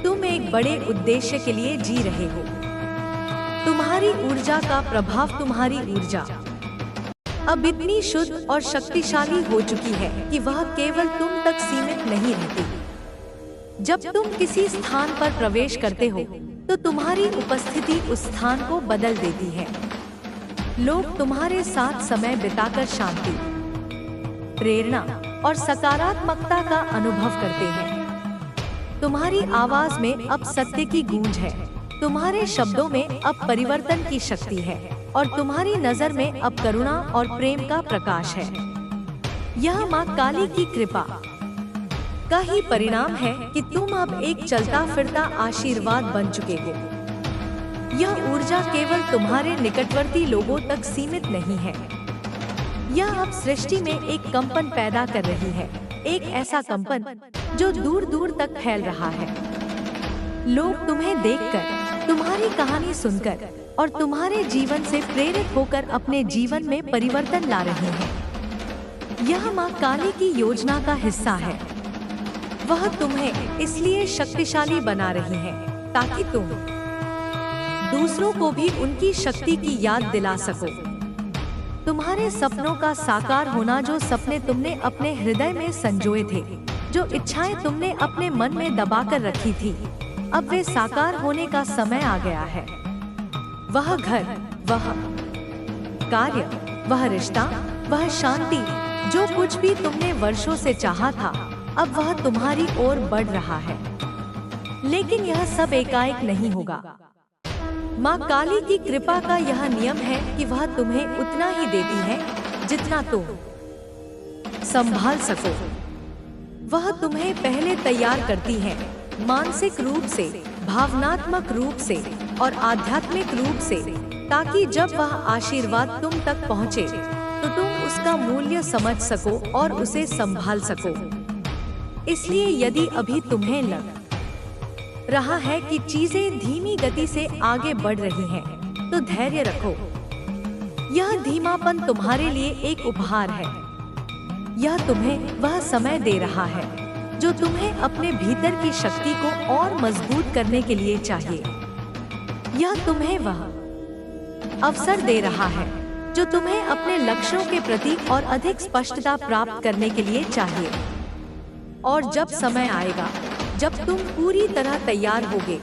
तुम एक बड़े उद्देश्य के लिए जी रहे हो। तुम्हारी ऊर्जा का प्रभाव, तुम्हारी ऊर्जा अब इतनी शुद्ध और शक्तिशाली हो चुकी है कि वह केवल तुम तक सीमित नहीं रहती। जब तुम किसी स्थान पर प्रवेश करते हो तो तुम्हारी उपस्थिति उस स्थान को बदल देती है। लोग तुम्हारे साथ समय बिताकर शांति, प्रेरणा और सकारात्मकता का अनुभव करते हैं। तुम्हारी आवाज में अब सत्य की गूंज है, तुम्हारे शब्दों में अब परिवर्तन की शक्ति है और तुम्हारी नजर में अब करुणा और प्रेम का प्रकाश है। यह माँ काली की कृपा का ही परिणाम है कि तुम अब एक चलता फिरता आशीर्वाद बन चुके हो। यह ऊर्जा केवल तुम्हारे निकटवर्ती लोगों तक सीमित नहीं है, यह अब सृष्टि में एक कंपन पैदा कर रही है, एक ऐसा कंपन जो दूर दूर तक फैल रहा है। लोग तुम्हें देखकर, तुम्हारी कहानी सुनकर और तुम्हारे जीवन से प्रेरित होकर अपने जीवन में परिवर्तन ला रहे हैं। यह माँ काली की योजना का हिस्सा है। वह तुम्हें इसलिए शक्तिशाली बना रही है ताकि तुम दूसरों को भी उनकी शक्ति की याद दिला सको। तुम्हारे सपनों का साकार होना, जो सपने तुमने अपने हृदय में संजोए थे, जो इच्छाएं तुमने अपने मन में दबाकर रखी थी, अब वे साकार होने का समय आ गया है। वह घर, वह कार्य, वह रिश्ता, वह शांति, जो कुछ भी तुमने वर्षों से चाहा था, अब वह तुम्हारी ओर बढ़ रहा है। लेकिन यह सब एकाएक नहीं होगा। माँ काली की कृपा का यह नियम है कि वह तुम्हें उतना ही देती है जितना तुम संभाल सको। वह तुम्हें पहले तैयार करती है, मानसिक रूप से, भावनात्मक रूप से और आध्यात्मिक रूप से, ताकि जब वह आशीर्वाद तुम तक पहुँचे तो तुम उसका मूल्य समझ सको और उसे संभाल सको। इसलिए यदि अभी तुम्हें लग रहा है कि चीजें धीमी गति से आगे बढ़ रही हैं, तो धैर्य रखो। यह धीमापन तुम्हारे लिए एक उपहार है। यह तुम्हें वह समय दे रहा है जो तुम्हें अपने भीतर की शक्ति को और मजबूत करने के लिए चाहिए। यह तुम्हें वह अवसर दे रहा है जो तुम्हें अपने लक्ष्यों के प्रति और अधिक स्पष्टता प्राप्त करने के लिए चाहिए। और जब समय आएगा, जब तुम पूरी तरह तैयार होगे,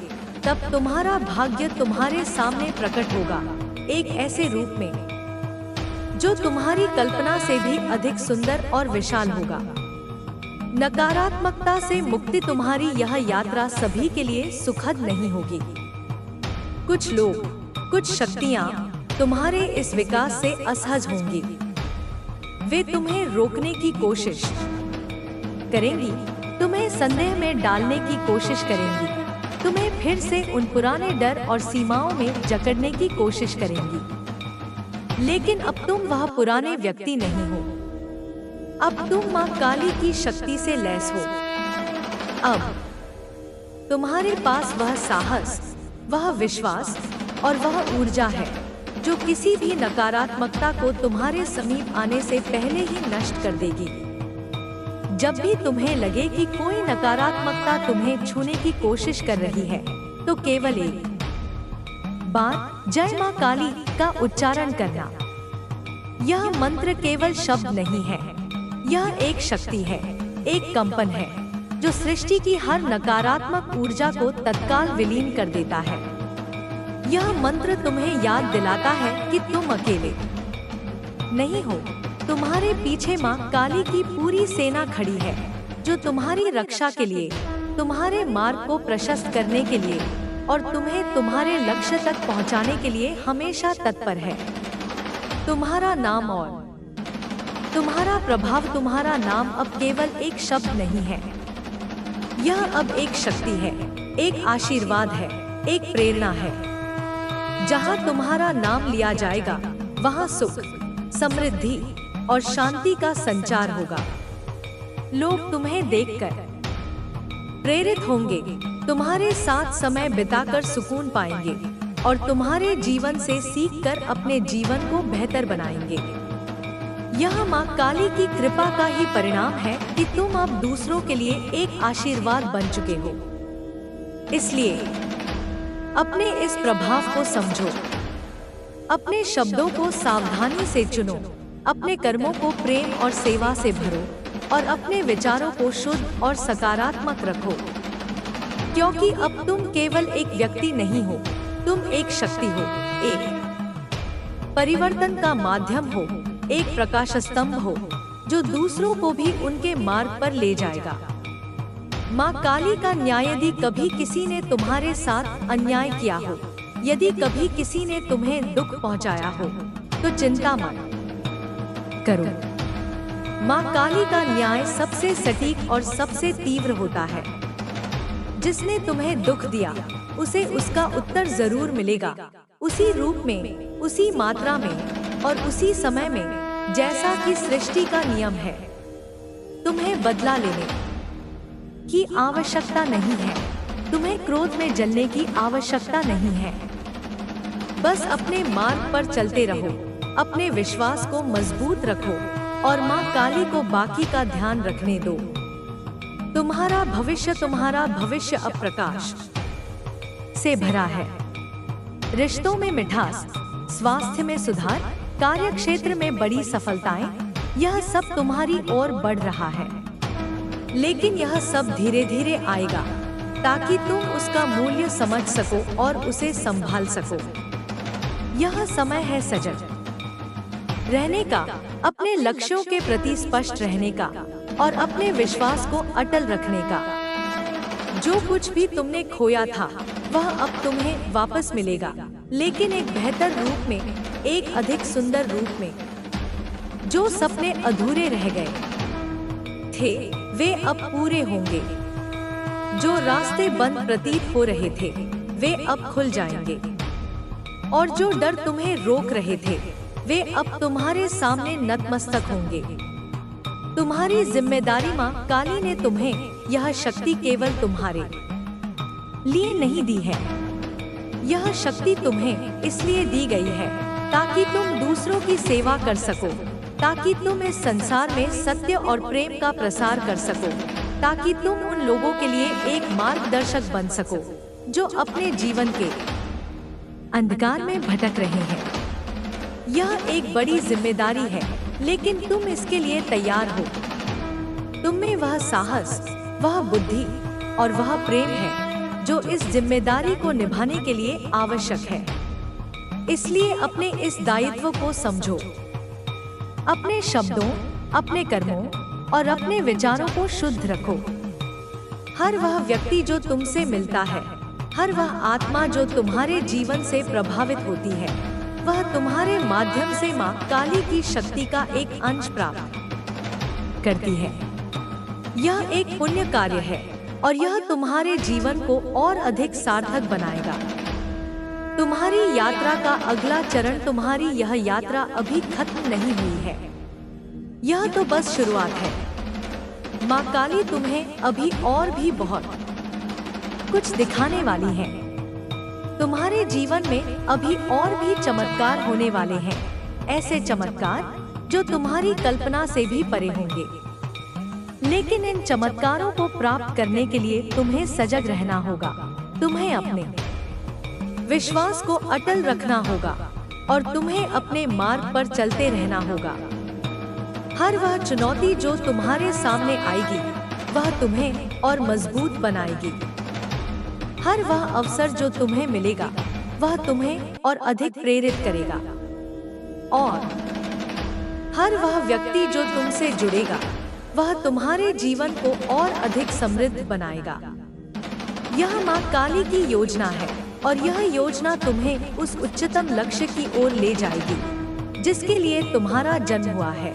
तब तुम्हारा भाग्य तुम्हारे सामने प्रकट होगा, एक ऐसे रूप में जो तुम्हारी कल्पना से भी अधिक सुंदर और विशाल होगा। नकारात्मकता से मुक्ति, तुम्हारी यह यात्रा सभी के लिए सुखद नहीं होगी। कुछ लोग, कुछ शक्तियां तुम्हारे इस विकास से असहज होंगी। वे तुम्हें रोकने की कोशिश करेंगी, तुम्हें संदेह में डालने की कोशिश करेंगी, तुम्हें फिर से उन पुराने डर और सीमाओं में जकड़ने की कोशिश करेंगी। लेकिन अब तुम वह पुराने व्यक्ति नहीं हो। अब तुम माँ काली की शक्ति से लैस हो। अब तुम्हारे पास वह साहस, वह विश्वास और वह ऊर्जा है जो किसी भी नकारात्मकता को तुम्हारे समीप आने से पहले ही नष्ट कर देगी। जब भी तुम्हें लगे कि कोई नकारात्मकता तुम्हें छूने की कोशिश कर रही है, तो केवल एक बार जय माँ काली का उच्चारण करना। यह मंत्र केवल शब्द नहीं है, यह एक शक्ति है, एक कंपन है जो सृष्टि की हर नकारात्मक ऊर्जा को तत्काल विलीन कर देता है। यह मंत्र तुम्हें याद दिलाता है कि तुम अकेले नहीं हो। तुम्हारे पीछे माँ काली की पूरी सेना खड़ी है, जो तुम्हारी रक्षा के लिए, तुम्हारे मार्ग को प्रशस्त करने के लिए और तुम्हें तुम्हारे लक्ष्य तक पहुँचाने के लिए हमेशा तत्पर है। तुम्हारा नाम और तुम्हारा प्रभाव, तुम्हारा नाम अब केवल एक शब्द नहीं है, यह अब एक शक्ति है, एक आशीर्वाद है, एक प्रेरणा है। जहाँ तुम्हारा नाम लिया जाएगा, वहाँ सुख, समृद्धि और शांति का संचार होगा। लोग तुम्हें देखकर प्रेरित होंगे, तुम्हारे साथ समय बिताकर सुकून पाएंगे और तुम्हारे जीवन से सीखकर अपने जीवन को बेहतर बनाएंगे। यह माँ काली की कृपा का ही परिणाम है कि तुम अब दूसरों के लिए एक आशीर्वाद बन चुके हो। इसलिए अपने इस प्रभाव को समझो, अपने शब्दों को सावधानी से चुनो, अपने कर्मों को प्रेम और सेवा से भरो और अपने विचारों को शुद्ध और सकारात्मक रखो, क्योंकि अब तुम केवल एक व्यक्ति नहीं हो, तुम एक शक्ति हो, एक परिवर्तन का माध्यम हो, एक प्रकाश स्तंभ हो जो दूसरों को भी उनके मार्ग पर ले जाएगा। माँ काली का न्याय, यदि कभी किसी ने तुम्हारे साथ अन्याय किया हो, यदि कभी किसी ने तुम्हें दुख पहुंचाया हो, तो चिंता मत करो। माँ काली का न्याय सबसे सटीक और सबसे तीव्र होता है। जिसने तुम्हें दुख दिया, उसे उसका उत्तर जरूर मिलेगा, उसी रूप में, उसी मात्रा में और उसी समय में, जैसा कि सृष्टि का नियम है। तुम्हें बदला लेने की आवश्यकता नहीं है, तुम्हें क्रोध में जलने की आवश्यकता नहीं है। बस अपने मार्ग पर चलते रहो, अपने विश्वास को मजबूत रखो और माँ काली को बाकी का ध्यान रखने दो। तुम्हारा भविष्य अब प्रकाश से भरा है। रिश्तों में मिठास, स्वास्थ्य में सुधार, कार्य क्षेत्र में बड़ी सफलताएं, यह सब तुम्हारी ओर बढ़ रहा है। लेकिन यह सब धीरे धीरे आएगा, ताकि तुम उसका मूल्य समझ सको और उसे संभाल सको। यह समय है सजग रहने का, अपने लक्ष्यों के प्रति स्पष्ट रहने का और अपने विश्वास को अटल रखने का। जो कुछ भी तुमने खोया था, वह अब तुम्हें वापस मिलेगा, लेकिन एक बेहतर रूप में, एक अधिक सुंदर रूप में। जो सपने अधूरे रह गए थे, वे अब पूरे होंगे। जो रास्ते बंद प्रतीत हो रहे थे, वे अब खुल जाएंगे। और जो डर तुम्हें रोक रहे थे, वे अब तुम्हारे सामने नतमस्तक होंगे। तुम्हारी जिम्मेदारी, माँ काली ने तुम्हें यह शक्ति केवल तुम्हारे लिए नहीं दी है। यह शक्ति तुम्हें इसलिए दी गई है ताकि तुम दूसरों की सेवा कर सको, ताकि तुम इस संसार में सत्य और प्रेम का प्रसार कर सको, ताकि तुम उन लोगों के लिए एक मार्गदर्शक बन सको जो अपने जीवन के अंधकार में भटक रहे हैं। यह एक बड़ी जिम्मेदारी है, लेकिन तुम इसके लिए तैयार हो। तुम में वह साहस, वह बुद्धि और वह प्रेम है जो इस जिम्मेदारी को निभाने के लिए आवश्यक है। इसलिए अपने इस दायित्व को समझो। अपने शब्दों, अपने कर्मों और अपने विचारों को शुद्ध रखो। हर वह व्यक्ति जो तुमसे मिलता है, हर वह आत्मा जो तुम्हारे जीवन से प्रभावित होती है, वह तुम्हारे माध्यम से माँ काली की शक्ति का एक अंश प्राप्त करती है। यह एक पुण्य कार्य है और यह तुम्हारे जीवन को और अधिक सार्थक बनाएगा। तुम्हारी यात्रा का अगला चरण, तुम्हारी यह यात्रा अभी खत्म नहीं हुई है, यह तो बस शुरुआत है। माँ काली तुम्हें अभी और भी बहुत कुछ दिखाने वाली है। तुम्हारे जीवन में अभी और भी चमत्कार होने वाले हैं, ऐसे चमत्कार जो तुम्हारी कल्पना से भी परे होंगे। लेकिन इन चमत्कारों को प्राप्त करने के लिए तुम्हें सजग रहना होगा। तुम्हें अपने विश्वास को अटल रखना होगा और तुम्हें अपने मार्ग पर चलते रहना होगा। हर वह चुनौती जो तुम्हारे सामने आएगी वह तुम्हें और मजबूत बनाएगी। हर वह अवसर जो तुम्हें मिलेगा वह तुम्हें और अधिक प्रेरित करेगा। और हर वह व्यक्ति जो तुमसे जुड़ेगा वह तुम्हारे जीवन को और अधिक समृद्ध बनाएगा। यह माँ काली की योजना है और यह योजना तुम्हें उस उच्चतम लक्ष्य की ओर ले जाएगी जिसके लिए तुम्हारा जन्म हुआ है।